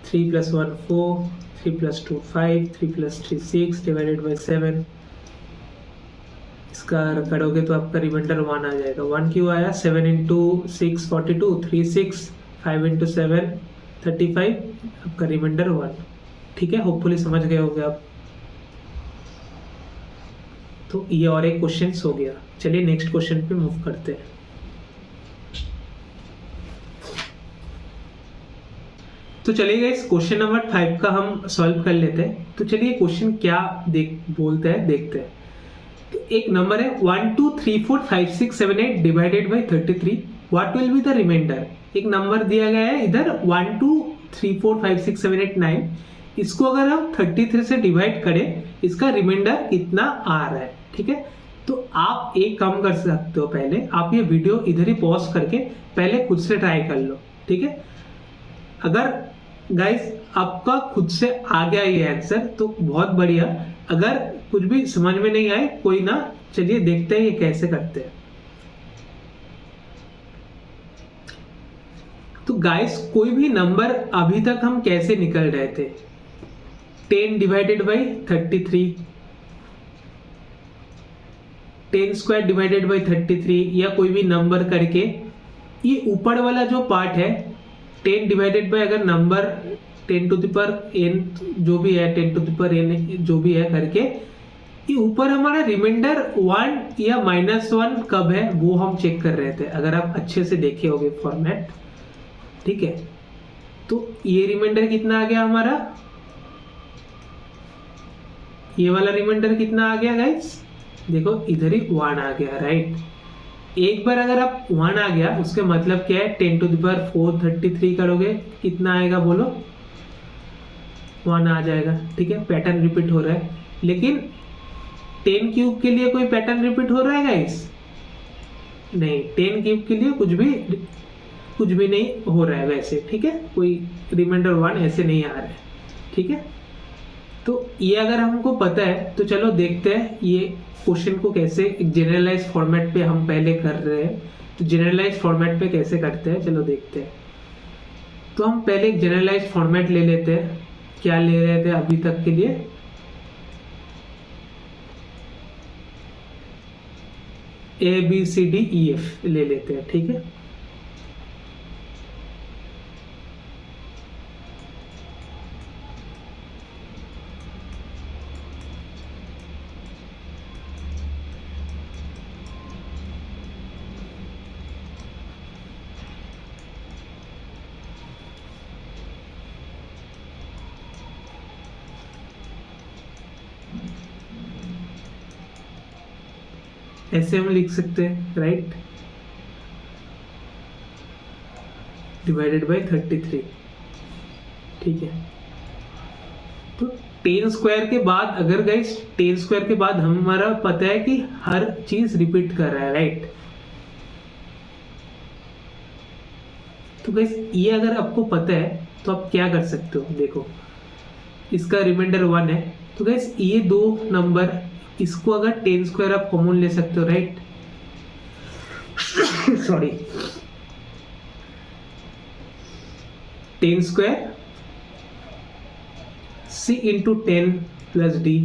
3 + 1 4 3 + 2 5 3 + 3 6 डिवाइडेड बाय 7। इसका करोगे तो आपका रिमाइंडर 1 आ जाएगा। 1 क्यों आया, 7 इंटू 6 42 3 6 5 इंटू 7 35, आपका रिमाइंडर 1। ठीक है, होपफुली समझ गए होंगे आप। तो ये और एक क्वेश्चन हो गया। चलिए नेक्स्ट क्वेश्चन पे मूव करते हैं। तो चलिए गाइस, क्वेश्चन नंबर 5 का हम सॉल्व कर लेते हैं। तो चलिए क्वेश्चन क्या बोलते हैं देखते हैं। तो एक नंबर है 1 2 3 4 5 6 7 8 divided by 33, what will be the remainder. एक नंबर दिया गया है इधर 1 2 3 4 5 6 7 8 9, इसको अगर हम 33 से डिवाइड करें इसका रिमाइंडर कितना आ रहा है। ठीक है, तो आप एक काम कर सकते हो, पहले आप ये वीडियो इधर ही पॉज करके पहले खुद से ट्राई कर लो। ठीक है, अगर गाइस आपका खुद से आ गया ये आंसर तो बहुत बढ़िया, अगर कुछ भी समझ में नहीं आए कोई ना, चलिए देखते हैं ये कैसे करते हैं। तो गाइस कोई भी नंबर अभी तक हम कैसे निकल रहे थे, 10 divided by 33, 10 square divided by 33, या कोई भी नंबर करके ये ऊपर वाला जो पार्ट है 10 डिवाइडेड बाय अगर number 10 to the power n जो भी है 10 टू द पावर n जो भी है करके, ये ऊपर हमारा रिमाइंडर 1 या -1 कब है वो हम चेक कर रहे थे, अगर आप अच्छे से देखे होगे फॉर्मेट। ठीक है, तो ये रिमाइंडर कितना आ गया हमारा, ये वाला रिमाइंडर कितना आ गया गाइस, देखो इधर ही 1 आ गया, राइट। एक बार अगर आप 1 आ गया उसके मतलब क्या है, 10 टू द पावर 433 करोगे कितना आएगा बोलो, 1 आ जाएगा। ठीक है, पैटर्न रिपीट हो रहा है, लेकिन 10 क्यूब के लिए कोई पैटर्न रिपीट हो रहा है गाइस, नहीं, 10 क्यूब के लिए कुछ भी नहीं हो रहा है वैसे। ठीक है, कोई रिमाइंडर 1 ऐसे नहीं आ रहा है। ठीक है, तो ये अगर हमको पता है तो चलो देखते हैं ये क्वेश्चन को कैसे जनरलाइज फॉर्मेट पे हम पहले कर रहे हैं, तो जनरलाइज फॉर्मेट पे कैसे करते हैं चलो देखते हैं। तो हम पहले एक जनरलाइज फॉर्मेट ले लेते हैं, क्या ले रहे थे अभी तक के लिए, ABCDEF ले लेते हैं। ठीक है, ऐसे हम लिख सकते हैं, राइट, डिवाइडेड बाय 33, ठीक है। तो 10 स्क्वायर के बाद, अगर गाइस 10 स्क्वायर के बाद हमारा पता है कि हर चीज रिपीट कर रहा है, राइट। तो गाइस ये अगर आपको पता है तो आप क्या कर सकते हो, देखो इसका रिमाइंडर 1 है, तो गाइस ये दो नंबर, इसको अगर 10 स्क्वायर आप कॉमन ले सकते हो, right. Sorry, 10 square c into 10 plus D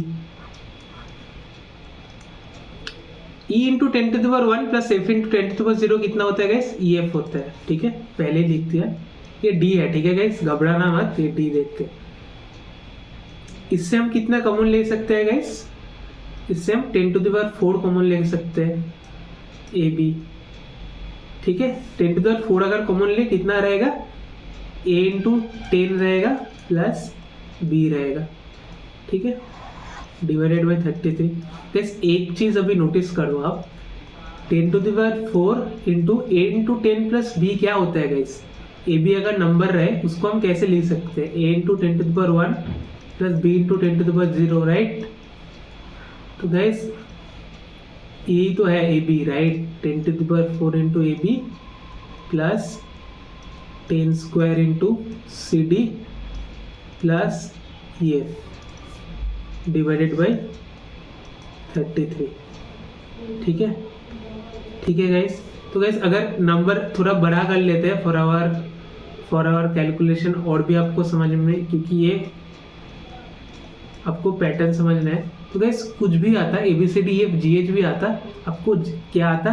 e into 10 to the power 1 plus f into 10 to the power 0 कितना होता है गाइस, ef होता है, ठीक है, पहले ही लिख दिया। ये d है, ठीक है गाइस, घबराना मत, ये d देख के। इससे हम कितना कॉमन ले सकते हैं गाइस, इससे हम 10 टू द पावर 4 कॉमन ले सकते हैं, ए बी, ठीक है। 10 टू द पावर 4 अगर कॉमन ले कितना रहेगा, a इंटू 10 रहेगा प्लस b रहेगा, ठीक है, डिवाइडेड बाय 33। गाइस एक चीज अभी नोटिस करो आप, 10 to the power 4 into a into 10 plus b क्या होता है गाइस, ए बी अगर नंबर रहे उसको हम कैसे लिख सकते हैं, a into 10 to the power 1 plus b into 10 to the power 0, right. तो गाइस यही तो है A B, right, 10 to the power 4 into A B plus 10 square into C D plus ये डिवाइडेड बाय 33, ठीक है, ठीक है गाइस। तो गाइस अगर नंबर थोड़ा बड़ा कर लेते हैं फॉर आवर कैलकुलेशन और भी आपको समझ में, क्योंकि ये आपको पैटर्न समझना है। तो गाइस कुछ भी आता, A B C D F G H भी आता, आपको क्या आता,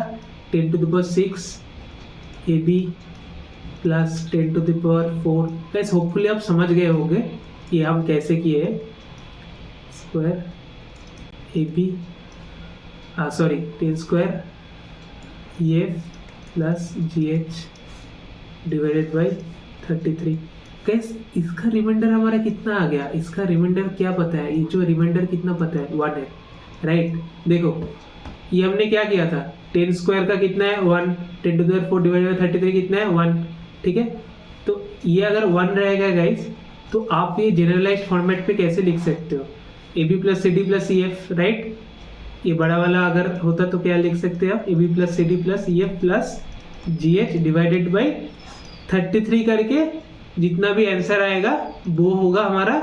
10 to the power 6 A B plus 10 to the power 4। Guys hopefully आप समझ गए होंगे ये हम कैसे किए हैं, square A B sorry 10 square A plus G H divided by 33। Guys इसका रिमाइंडर हमारा कितना आ गया, इसका रिमाइंडर क्या पता है, ये जो रिमाइंडर कितना पता है, 1 है, राइट। देखो ये हमने क्या किया था, 10 स्क्वायर का कितना है 1, 10 to the power 4 divided by 33 कितना है 1, ठीक है। तो ये अगर 1 रहेगा गाइस, तो आप ये जनरलाइज्ड फॉर्मेट पे कैसे लिख सकते हो, A B plus C D plus E F, right. ये बड़ा वाला अगर होता तो क्या लिख सकते हैं आप, A B plus C D plus E F plus G H divided by 33 करके जितना भी आंसर आएगा वो होगा हमारा,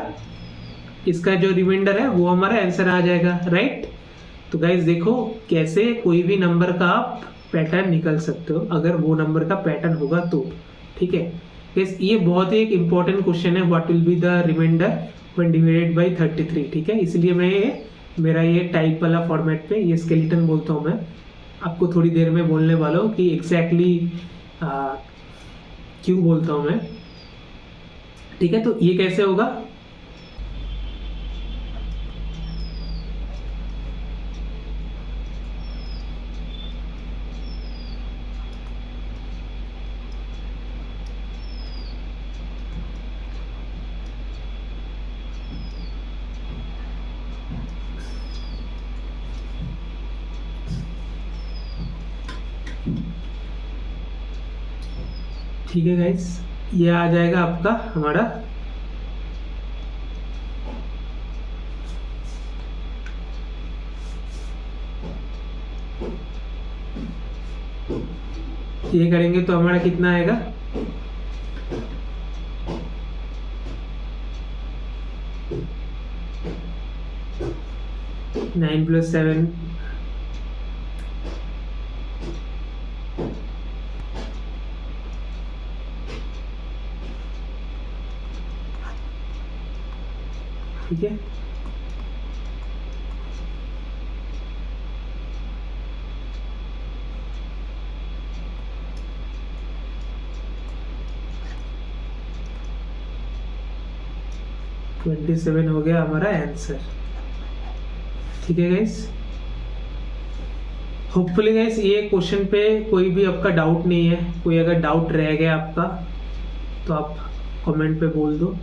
इसका जो रिमाइंडर है वो हमारा आंसर आ जाएगा, राइट। तो गाइज देखो कैसे कोई भी नंबर का आप पैटर्न निकल सकते हो अगर वो नंबर का पैटर्न होगा तो, ठीक है। ये बहुत ही एक इम्पॉर्टेंट क्वेश्चन है, what will be the remainder when divided by 33, ठीक है। इसलिए मैं मेरा ये टाइप वाला फॉर्मेट पे ये स्केलेटन बोलता हूँ, मैं आपको थोड़ी देर में बोलने वाला हूँ कि एग्जैक्टली क्यों बोलता हूँ मैं, ठीक है। तो ये कैसे होगा, ठीक है गाइस, ये आ जाएगा आपका हमारा ये करेंगे तो हमारा कितना आएगा, नाइन प्लस 7 ठीक है। ट्वेंटी 27 हो गया हमारा आंसर, ठीक है गाइस। होपफुली गाइस ये क्वेश्चन पे कोई भी आपका डाउट नहीं है, कोई अगर डाउट रह गया आपका तो आप कमेंट पे बोल दो।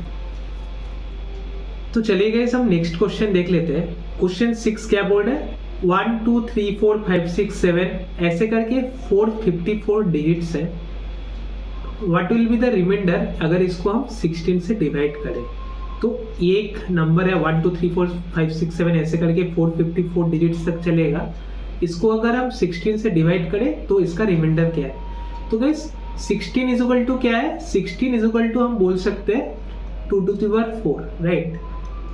तो चलिए गाइस हम नेक्स्ट क्वेश्चन देख लेते हैं। क्वेश्चन 6 क्या बोल रहा है, 1 2 3 4 5 6 7 ऐसे करके 454 डिजिट्स है। What will be the remainder अगर इसको हम 16 से डिवाइड करें? तो एक नंबर है 1 2 3 4 5 6 7 ऐसे करके 454 डिजिट्स तक चलेगा। इसको अगर हम 16 से डिवाइड करें तो इसका रिमाइंडर क्या है? तो गाइस 16 इज इक्वल टू क्या है? 16 इज इक्वल टू हम बोल सकते हैं 2 to the power 4, right?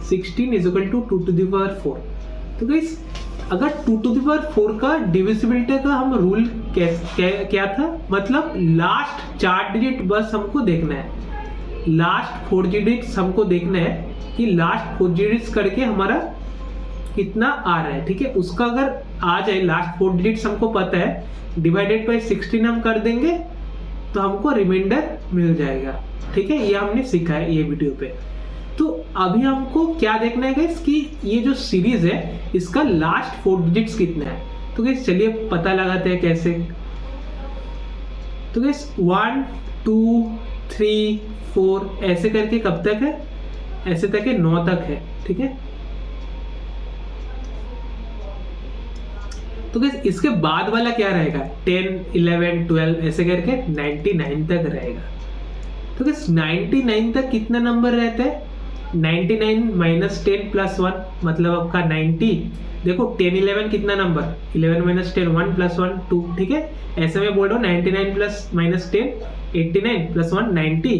16 is equal to 2 to the power 4। तो गाइस अगर 2 टू द पावर 4 का डिविजिबिलिटी का हम रूल क्या था? मतलब लास्ट 4 डिजिट बस हमको देखना है, लास्ट 4 डिजिट्स हमको देखना है कि लास्ट 4 डिजिट्स करके हमारा कितना आ रहा है, ठीक है? उसका अगर आ जाए लास्ट 4 डिजिट्स हमको पता है, डिवाइडेड बाय 16 हम कर देंगे तो हमको रिमाइंडर मिल जाएगा, ठीक है? ये हमने सीखा है ये वीडियो पे। तो अभी हमको क्या देखना है गाइस कि ये जो सीरीज है इसका लास्ट 4 डिजिट्स कितना है। तो गाइस चलिए पता लगाते हैं कैसे। तो गाइस 1 2 3 4 ऐसे करके कब तक है? ऐसे तक है 9 तक है, ठीक है? तो गाइस इसके बाद वाला क्या रहेगा? 10 11 12 ऐसे करके 99 तक रहेगा। तो गाइस 99 तक कितना नंबर रहता है? 99 माइनस 10 प्लस 1 मतलब आपका 90। देखो 10 11 कितना नंबर? 11 माइनस 10 1 प्लस 1 2, ठीक है? ऐसे में बोल रहा हूँ 99 प्लस माइनस 10 89 प्लस 1 90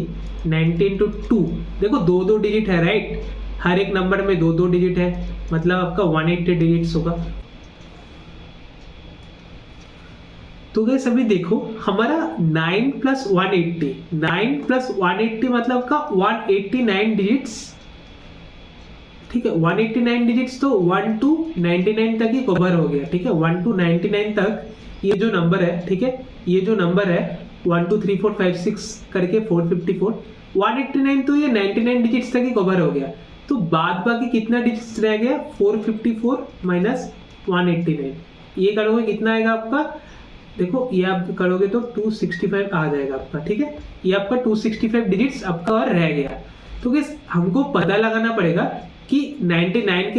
90 इंटू 2। देखो दो दो डिजिट है, राइट? हर एक नंबर में दो दो डिजिट है, मतलब आपका 180 डिजिट्स होगा। तो गैस अभी देखो हमारा 9 प्लस 180, 9 प्लस 180 मतलब का 189 डिजिट्स, ठीक है? 189 डिजिट्स तो 1 टू 99 तक ही कवर हो गया, ठीक है? 1 टू 99 तक ये जो नंबर है, ठीक है? ये जो नंबर है 1 2 3 4 5 6 करके 454 189 तो ये 99 डिजिट्स तक ही कवर हो गया। तो बाद बाकी कितना डिजिट्स रह गया? 454 माइनस 189, ये करोगे कितना आएगा आपका? देखो ये आप करोगे तो 265 आ जाएगा आपका, ठीक है? ये आपका 265 डिजिट्स आपका और रह गया। तो गाइस हमको पता लगाना पड़ेगा कि 99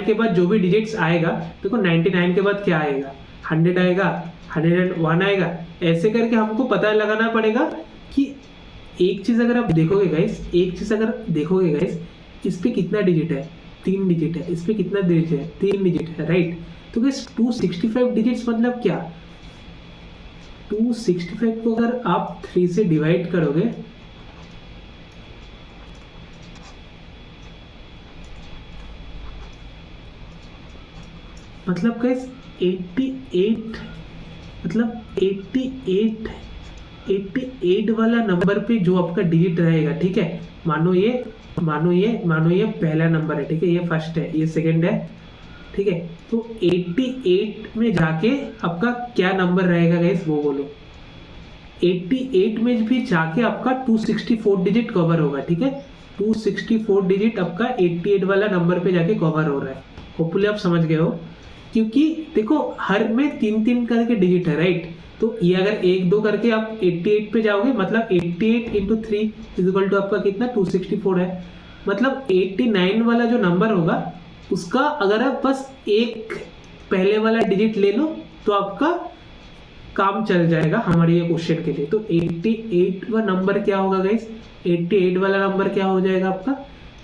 के बाद जो भी डिजिट्स आएगा, देखो 99 के बाद क्या आएगा? 100 आएगा, 101 आएगा, ऐसे करके हमको पता लगाना पड़ेगा कि एक चीज अगर आप देखोगे गाइस, एक चीज अगर देखोगे गाइस, इस पे कितना डिजिट है? 3 डिजिट है। इस पे कितना डिजिट है? 3 डिजिट है, राइट? तो गाइस 265 डिजिट्स मतलब क्या? 265 को अगर आप 3 से डिवाइड करोगे मतलब गाइस 88, मतलब 88 वाला नंबर पे जो आपका डिजिट रहेगा, ठीक है? मानो ये पहला नंबर है, ठीक है? ये फर्स्ट है, ये सेकंड है, ठीक है? तो 88 में जाके आपका क्या नंबर रहेगा गाइस वो बोलो। 88 में भी जाके आपका 264 डिजिट कवर होगा, ठीक है? 264 डिजिट आपका 88 वाला नंबर पे जाके कवर हो रहा है। होपफुली आप समझ गए हो, क्योंकि देखो हर में 3 करके डिजिट है, राइट? तो ये अगर 1 2 करके आप 88 पे जाओगे मतलब 88 इंटू 3 इज इक्वल टू आपका कितना? 264 है। मतलब 89 वाला जो नंबर होगा उसका अगर आप बस एक पहले वाला डिजिट ले लो तो आपका काम चल जाएगा हमारे ये क्वेश्चन के लिए। तो 88 वाला नंबर क्या होगा गाइस? 88 वाला नंबर क्या हो जाएगा आपका?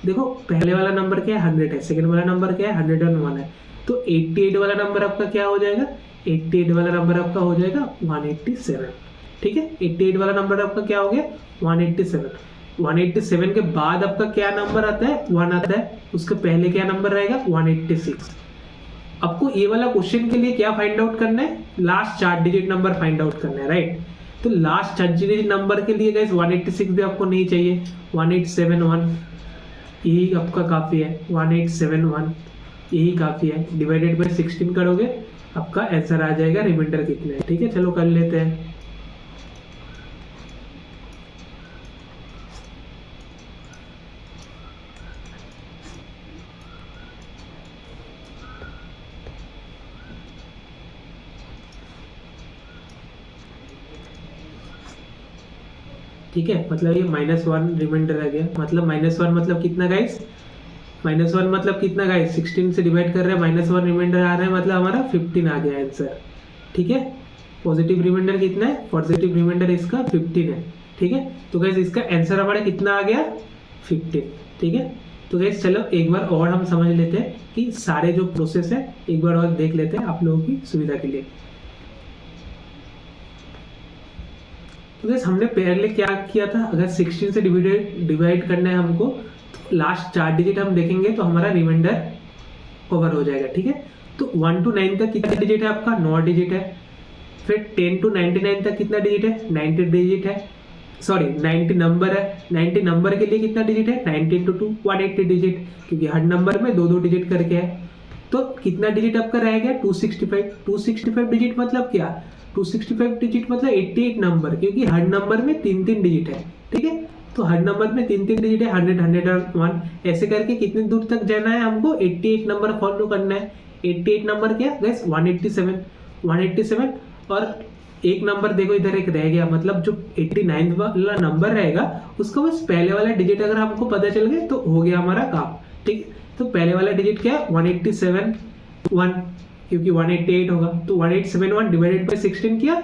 देखो पहले वाला नंबर क्या है? 100 है। सेकंड वाला नंबर क्या है? 101 है। तो 88 वाला नंबर आपका क्या हो जाएगा? 88 वाला नंबर आपका हो जाएगा 187, ठीक है? 88 वाला नंबर आपका क्या हो गया? 187। 187 के बाद आपका क्या नंबर आता है? 1 आता है। उसके पहले क्या नंबर रहेगा? 186। आपको ये वाला क्वेश्चन के लिए क्या फाइंड आउट करना है? Last 4 digit number find out करना है, राइट? तो लास्ट 4 डिजिट नंबर के लिए गाइस 186 भी आपको नहीं चाहिए, 1871 यही आपका काफी है। 1871 यही काफी है। डिवाइडेड बाय 16 करोगे आपका आंसर आ जाएगा रिमाइंडर कितना है, ठीक है? चलो कर लेते हैं। ठीक है, मतलब ये -1 रिमाइंडर आ गया। मतलब -1 मतलब कितना गाइस? -1 मतलब कितना गाइस, 16 से डिवाइड कर रहे हैं, -1 रिमाइंडर आ रहा है, मतलब हमारा 15 आ गया आंसर। ठीक है, पॉजिटिव रिमाइंडर कितना है, पॉजिटिव रिमाइंडर इसका 15 है। ठीक है, तो गाइस इसका आंसर हमारा कितना आ गया, 15। ठीक है, तो गाइस चलो एक बार और हम समझ लेते हैं कि सारे जो प्रोसेस है एक बार और देख लेते हैं आप लोगों की सुविधा के लिए। तो गाइस हमने पहले क्या किया था, अगर 16 से डिवाइड करना है हमको, तो लास्ट 4 डिजिट हम देखेंगे तो हमारा रिमाइंडर कवर हो जाएगा। ठीक है, तो 1 to 9 तक कितना डिजिट है आपका, 9 डिजिट है। फिर 10 to 99 तक कितना डिजिट है, 90 डिजिट है, सॉरी 90 नंबर है। 90 नंबर के लिए कितना डिजिट है, 90 into 2 180 डिजिट, क्योंकि हर नंबर में 2 डिजिट करके है। तो कितना डिजिट आपका रह गया, 265। 265 डिजिट मतलब क्या, 265 डिजिट मतलब 88 नंबर, क्योंकि हर नंबर में 3 डिजिट है। ठीक है, तो हर नंबर में 3 डिजिट है, 100 100 और 1 ऐसे करके कितने दूर तक जाना है हमको, 88 नंबर फॉलो करना है। 88 नंबर क्या गाइस, 187 और एक नंबर देखो इधर एक रह गया, मतलब जो 89 वाला नंबर रहेगा उसका बस पहले वाला डिजिट अगर हमको पता चल गया तो हो गया हमारा काम। ठीक, तो पहले वाला डिजिट क्या है, 187 क्योंकि 188 होगा, तो 1871 डिवाइडेड बाय 16 किया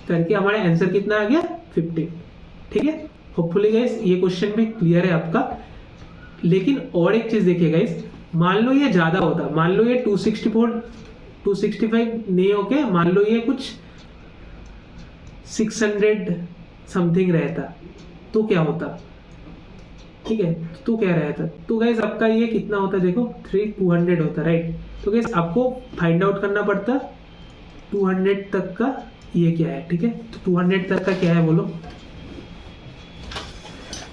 करके हमारा आंसर कितना आ गया, 15। ठीक है, होपफुली गाइस ये क्वेश्चन भी क्लियर है आपका। लेकिन और एक चीज देखिए गाइस, मान लो ये ज्यादा होता, मान लो ये 265 नहीं होके, मान लो ये कुछ 600 समथिंग रहता, तो क्या होता। ठीक है, तो क्या रहता, तो गाइस आपका ये कितना होता, देखो 200 होता, राइट। तो गाइस आपको फाइंड आउट करना पड़ता 200 तक का ये क्या है। ठीक है, तो 200 तक का क्या है बोलो,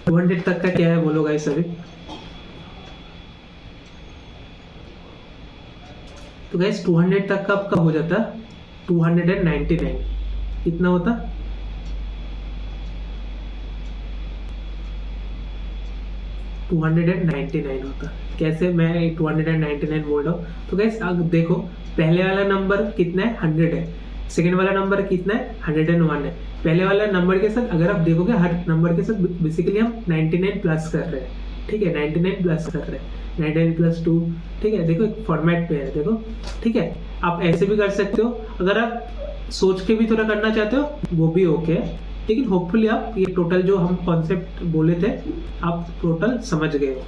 200 तक का क्या है बोलो गाइस अभी। तो गाइस 200 तक का आपका हो जाता 299, कितना होता, टू 299 होता। कैसे मैं 299 बोल रहा हूँ, तो गाइस अब देखो पहले वाला नंबर कितना है, 100 है। सेकेंड वाला नंबर कितना है, 101 है। पहले वाला नंबर के साथ अगर आप देखोगे हर नंबर के साथ बेसिकली हम 99 प्लस कर रहे हैं। ठीक है, 99 प्लस कर रहे हैं, 99 प्लस 2। ठीक है, देखो एक फॉर्मेट पे है, देखो। ठीक है, आप ऐसे भी कर सकते हो, अगर आप सोच के भी थोड़ा करना चाहते हो वो भी ओके है, लेकिन होपफुली आप ये टोटल जो हम कॉन्सेप्ट बोले थे आप टोटल समझ गए हो।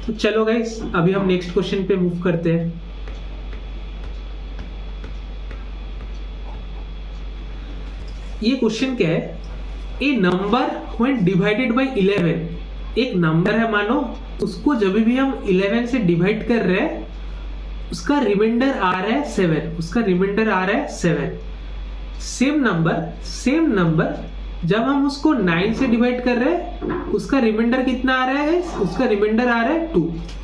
तो चलो गाइस अभी हम नेक्स्ट क्वेश्चन पे मूव करते हैं। ये क्वेश्चन क्या है, ए नंबर व्हेन डिवाइडेड बाय 11, एक नंबर है मानो, उसको जब भी हम 11 से डिवाइड कर रहे हैं उसका रिमाइंडर आ रहा है 7, उसका रिमाइंडर आ रहा है 7। सेम नंबर जब हम उसको 9 से डिवाइड कर रहे हैं उसका रिमाइंडर कितना आ रहा है, उसका रिमाइंडर आ रहा है 2।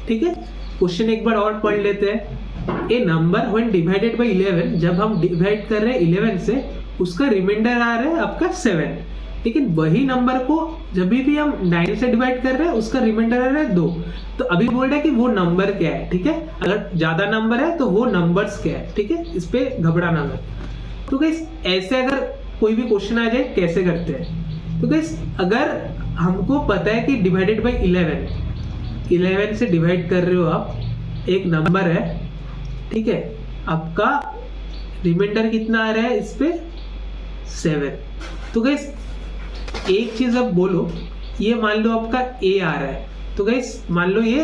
ठीक है, क्वेश्चन एक बार और पढ़ लेते हैं। ए नंबर व्हेन डिवाइडेड बाय 11, जब हम डिवाइड कर रहे हैं 11 से उसका रिमाइंडर आ रहा है आपका 7, लेकिन वही नंबर को जब भी हम 9 से डिवाइड कर रहे हैं उसका रिमाइंडर आ रहा है 2। तो अभी बोल रहा है कि वो नंबर क्या है। ठीक है, अगर ज्यादा नंबर है तो वो नंबर्स क्या है। ठीक है, इस पे घबराना मत। तो गाइस ऐसे अगर कोई भी क्वेश्चन आ जाए कैसे करते हैं, तो गाइस अगर हमको पता है कि डिवाइडेड बाय 11 से डिवाइड कर रहे हो आप, एक नंबर है। ठीक है, आपका रिमाइंडर कितना आ रहा है इस पे 7। तो गाइस एक चीज अब बोलो, ये मान लो आपका ए आ रहा है, तो गाइस मान लो ये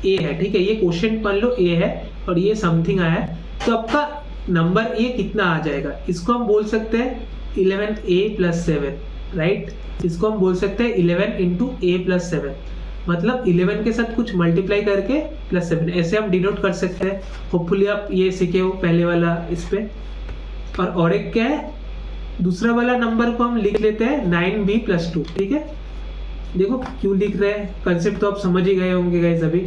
ए है। ठीक है, ये क्वेश्चन मान लो ए है और ये समथिंग आया है, तो आपका नंबर ए कितना आ जाएगा, इसको हम बोल सकते हैं 11a प्लस 7, राइट। इसको हम बोल सकते हैं 11 इंटू ए प्लस 7, मतलब 11 के साथ कुछ मल्टीप्लाई करके प्लस 7, ऐसे हम डिनोट कर सकते हैं। होपफुली आप ये सीखे हो पहले वाला इस पे। और एक क्या है, दूसरा वाला नंबर को हम लिख लेते हैं 9b प्लस 2। ठीक है, देखो क्यों लिख रहे हैं, कंसेप्ट तो आप समझ ही गए होंगे गाइस। अभी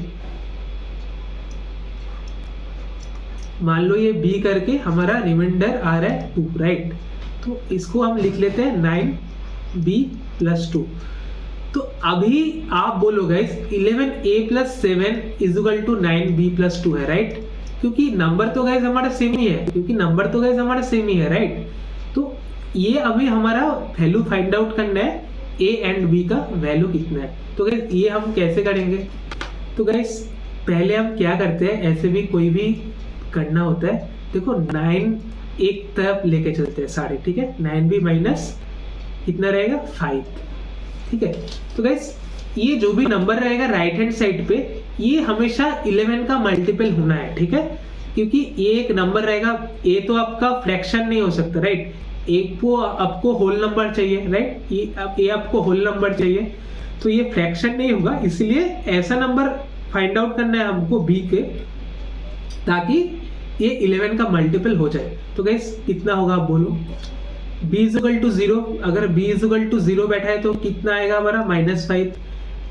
मान लो ये b करके हमारा रिमाइंडर आ रहा है 2, राइट। तो इसको हम लिख लेते हैं 9b प्लस 2। तो अभी आप बोलो guys 11a plus 7 is equal to 9b plus 2 है, राइट। क्योंकि नंबर तो गाइस हमारा सेम ही है, राइट। तो ये अभी हमारा वैल्यू फाइंड आउट करना है, a एंड b का वैल्यू कितना है। तो गाइस ये हम कैसे करेंगे, तो गाइस पहले हम क्या करते हैं, ऐसे भी कोई भी करना होता है, देखो 9 एक तरफ लेके चलते हैं सारे, ठीक है, 9b माइनस कितना रहेगा 5, ठीक है। तो गाइस ये जो भी नंबर रहेगा राइट हैंड साइड पे, ये हमेशा 11 का मल्टीपल होना है, ठीक है, क्योंकि ये एक नंबर रहेगा, ये तो आपका फ्रैक्शन नहीं हो सकता, राइट, एक को आपको होल नंबर चाहिए, राइट, ये आपको होल नंबर चाहिए, तो ये फ्रैक्शन नहीं होगा, इसलिए ऐसा नंबर फाइंड आउट करना है हमको b के, ताकि ये 11 का मल्टीपल हो जाए। तो गाइस कितना होगा आप बोलो, b इज इक्वल टू 0, अगर b इज इक्वल टू 0 बैठा है तो कितना आएगा हमारा -5,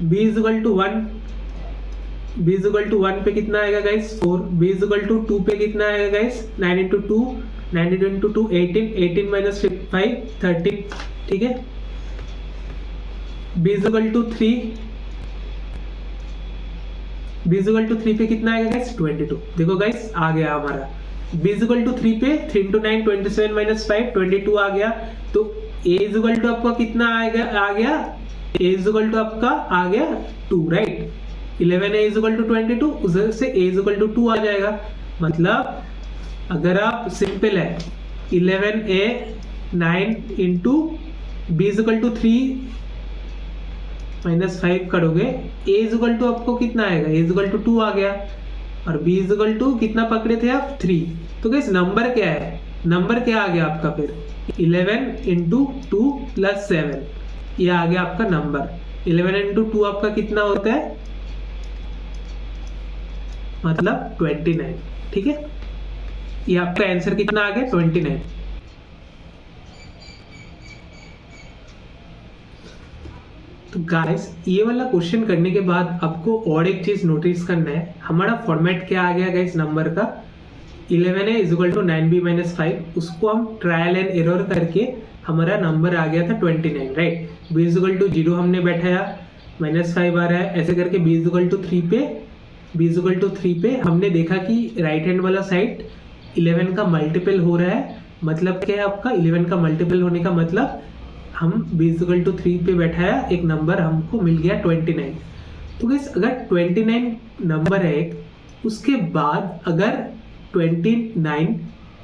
b is equal to 1, b is equal to 1 पे कितना आएगा guys 4, b is equal to 2 पे कितना आएगा गाइस 9 इंटू 2, 9 इंटू 2 18, 18 माइनस 5 13, ठीक है, b is equal to 3, b is equal to 3 पे कितना आएगा गाइस 22, देखो गाइस आ गया हमारा b इज इक्वल टू 3 पे 3 इंटू 9 27 माइनस 5 22 आ गया, तो a इज इक्वल टू आपका कितना आएगा, आ गया a इज इक्वल टू आपका आ गया 2, right, 11a is equal to 22, उधर से a इज इक्वल टू 2 आ जाएगा, मतलब अगर आप सिंपल है 11a 9 into b is equal to 3 minus 5 करोगे, a इज इक्वल टू आपको कितना आएगा, a इज इक्वल टू 2 आ गया, और b इज इक्वल टू कितना पकड़े थे आप 3, तो गाइस नंबर क्या है, नंबर क्या आ गया आपका फिर 11 इंटू 2 प्लस 7, ये आ गया आपका नंबर, 11 इंटू 2 आपका कितना होता है, मतलब 29, ठीक है, ये आपका आंसर कितना आ गया 29। तो गाइस ये वाला क्वेश्चन करने के बाद आपको और एक चीज नोटिस करना है, हमारा फॉर्मेट क्या आ गया गाइस नंबर का, 11a is equal to 9b minus 5, उसको हम ट्रायल एंड एरर करके हमारा नंबर आ गया था 29, right, b is equal to 0 हमने बैठाया, -5 आ रहा है, ऐसे करके b इज इक्वल टू 3 पे, b इज इक्वल टू 3 पे हमने देखा कि राइट हैंड वाला साइड 11 का मल्टीपल हो रहा है, मतलब क्या है आपका 11 का मल्टीपल होने का मतलब हम b इज इक्वल टू 3 पे बैठाया, एक नंबर हमको मिल गया 29। तो गाइस अगर 29 नंबर है एक, उसके बाद अगर 29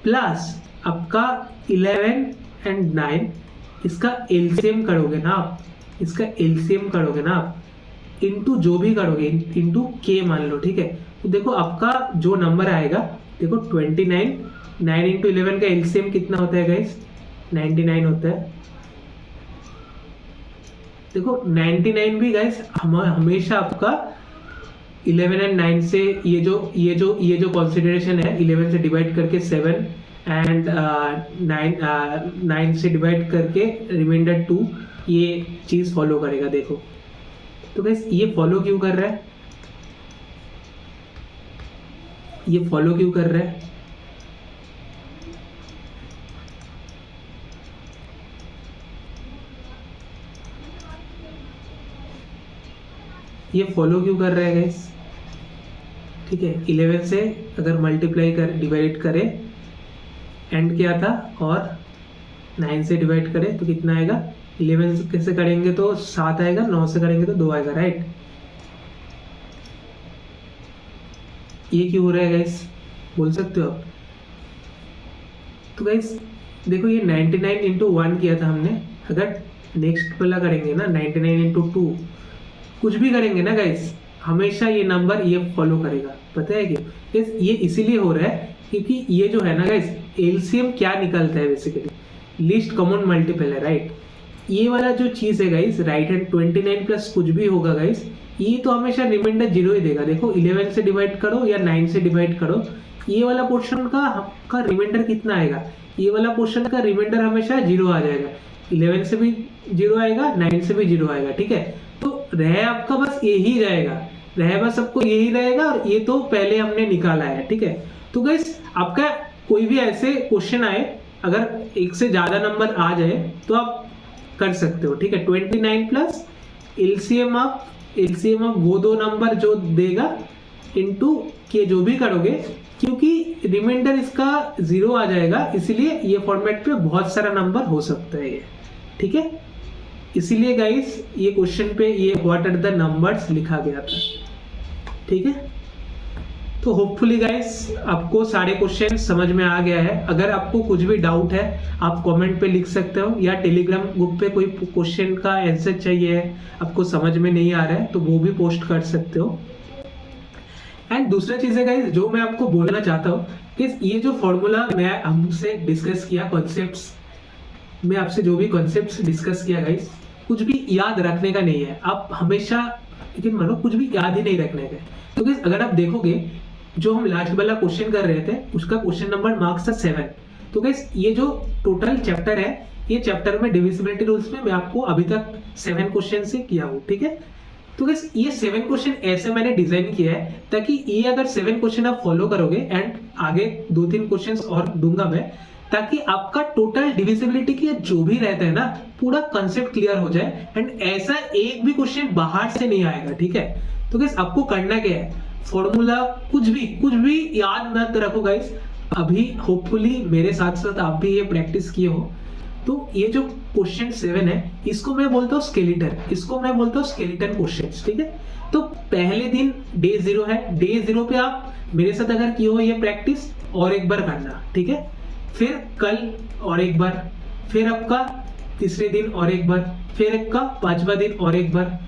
प्लस आपका 11 एंड 9 इसका एलसीएम करोगे ना आप, इसका एलसीएम करोगे ना आप, इनटू जो भी करोगे इनटू k मान लो, ठीक है, तो देखो आपका जो नंबर आएगा, देखो 29 9 इंटू 11 का एलसीएम कितना होता है गाइस 99 होता है, देखो 99 भी गाइस हमेशा आपका 11 एंड 9 से ये जो कंसीडरेशन है 11 से डिवाइड करके 7 एंड 9 से डिवाइड करके रिमाइंडर 2, ये चीज फॉलो करेगा, देखो। तो गाइस ये फॉलो क्यों कर रहा है, ये फॉलो क्यों कर रहा है, ये फॉलो क्यों कर रहा है गाइस, ठीक है, 11 से अगर मल्टीप्लाई कर डिवाइड करे एंड क्या था, और 9 से डिवाइड करे तो कितना आएगा, 11 से करेंगे तो 7 आएगा, 9 से करेंगे तो 2 आएगा, राइट, ये क्यों हो रहा है गाइस बोल सकते हो आप। तो गाइस देखो ये 99 इंटू 1 किया था हमने, अगर नेक्स्ट वाला करेंगे ना 99 इंटू 2 कुछ भी करेंगे ना गाइस, हमेशा ये नंबर ये फॉलो करेगा, पता है कि ये इसीलिए हो रहा है क्योंकि ये जो है ना गाइस एलसीएम क्या निकलता है, बेसिकली लीस्ट कॉमन मल्टीपल है, राइट, ये वाला जो चीज है गाइस राइट हैंड 29 प्लस कुछ भी होगा गाइस, ये तो हमेशा रिमाइंडर 0 ही देगा, देखो 11 से डिवाइड करो या 9 से डिवाइड करो, ये वाला पोर्शन का रिमाइंडर कितना आएगा, ये वाला पोर्शन का रिमाइंडर हमेशा 0 आ जाएगा, 11 से भी 0 आएगा, 9 से भी 0 आएगा, ठीक है, तो रह आपका बस यही रहेगा, रह बस आपको यही रहेगा, और ये तो पहले हमने निकाला है, ठीक है। तो गाइस आपका कोई भी ऐसे क्वेश्चन आए, अगर एक से ज्यादा नंबर आ जाए तो आप कर सकते हो, ठीक है, 29 प्लस एलसीएम आप वो दो नंबर जो देगा इनटू के जो भी करोगे, क्योंकि रिमाइंडर इसका 0 आ जाएगा, इसलिए ये फॉर्मेट पे बहुत सारा नंबर हो सकता है ये, ठीक है, इसीलिए गाइस ये क्वेश्चन पे ये व्हाट आर द नंबर्स लिखा गया था, ठीक है। तो होपफुली गाइस आपको सारे क्वेश्चन समझ में आ गया है। अगर आपको कुछ भी डाउट है आप कमेंट पे लिख सकते हो, या टेलीग्राम ग्रुप पे कोई क्वेश्चन का आंसर चाहिए है, आपको समझ में नहीं आ रहा है तो वो भी पोस्ट कर सकते हो। एंड दूसरा चीज है गाइस जो मैं आपको बोलना चाहता हूँ कि ये जो फॉर्मूला मैं हमसे डिस्कस किया, कॉन्सेप्ट्स में आपसे जो भी कॉन्सेप्ट्स डिस्कस किया गाइस, कुछ भी याद रखने का नहीं है। आप हमेशा लेकिन मानो कुछ भी याद ही नहीं रखने का। तो गाइस अगर आप देखोगे जो हम लास्ट वाला क्वेश्चन कर रहे थे उसका क्वेश्चन नंबर मार्क्स था 7। तो गाइस ये जो टोटल चैप्टर है, ये चैप्टर में डिविजिबिलिटी रूल्स में मैं आपको अभी तक 7 क्वेश्चन से किया हूँ, ठीक है। तो गाइस ये 7 क्वेश्चन ऐसे मैंने डिजाइन किया है ताकि ये अगर 7 क्वेश्चन आप फॉलो करोगे एंड आगे 2-3 क्वेश्चंस और दूंगा मैं, ताकि आपका टोटल डिविजिबिलिटी की जो भी रहता है ना पूरा कंसेप्ट क्लियर हो जाए एंड ऐसा एक भी क्वेश्चन बाहर से नहीं आएगा, ठीक है। तो गाइस आपको करना क्या है, फॉर्मूला कुछ भी याद मत रखो गाइस। अभी होपफुली मेरे साथ साथ आप भी ये प्रैक्टिस किए हो। तो ये जो क्वेश्चन 7 है इसको मैं बोलता हूँ स्केलेटन, इसको मैं बोलता हूँ स्केलेटन क्वेश्चंस, ठीक है। तो पहले दिन डे 0 है, डे 0 पे आप मेरे साथ अगर किए हो ये प्रैक्टिस और एक बार करना, ठीक है। फिर कल और एक बार, फिर आपका तीसरे दिन और एक बार, फिर आपका 5वां दिन और एक बार।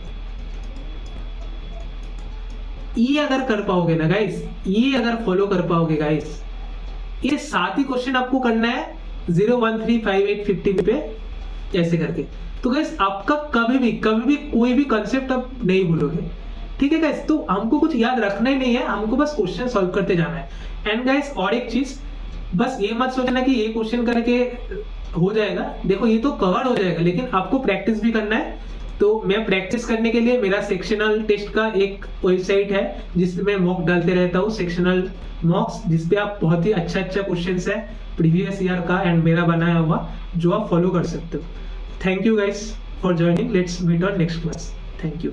ये अगर कर पाओगे ना गाइस, ये अगर फॉलो कर पाओगे गाइस, ये 7 ही क्वेश्चन आपको करना है 0, 1, 3, 5, 8, 15 पे ऐसे करके। तो गाइस आपका कभी भी कोई भी कंसेप्ट आप नहीं भूलोगे, ठीक है गाइस। तो हमको कुछ याद रखना ही नहीं है, हमको बस क्वेश्चन सॉल्व करते जाना है। एंड गाइस और एक चीज, बस ये मत सोचना कि ये क्वेश्चन करके हो जाएगा। देखो ये तो कवर हो जाएगा लेकिन आपको प्रैक्टिस भी करना है। तो मैं प्रैक्टिस करने के लिए मेरा सेक्शनल टेस्ट का एक वेबसाइट है जिसमें मैं मॉक डालते रहता हूँ, सेक्शनल मॉक्स, जिसपे आप बहुत ही अच्छा क्वेश्चंस है प्रीवियस ईयर का एंड मेरा बनाया हुआ जो आप फॉलो कर सकते हो। Thank you guys for joining, let's meet on next class. Thank you.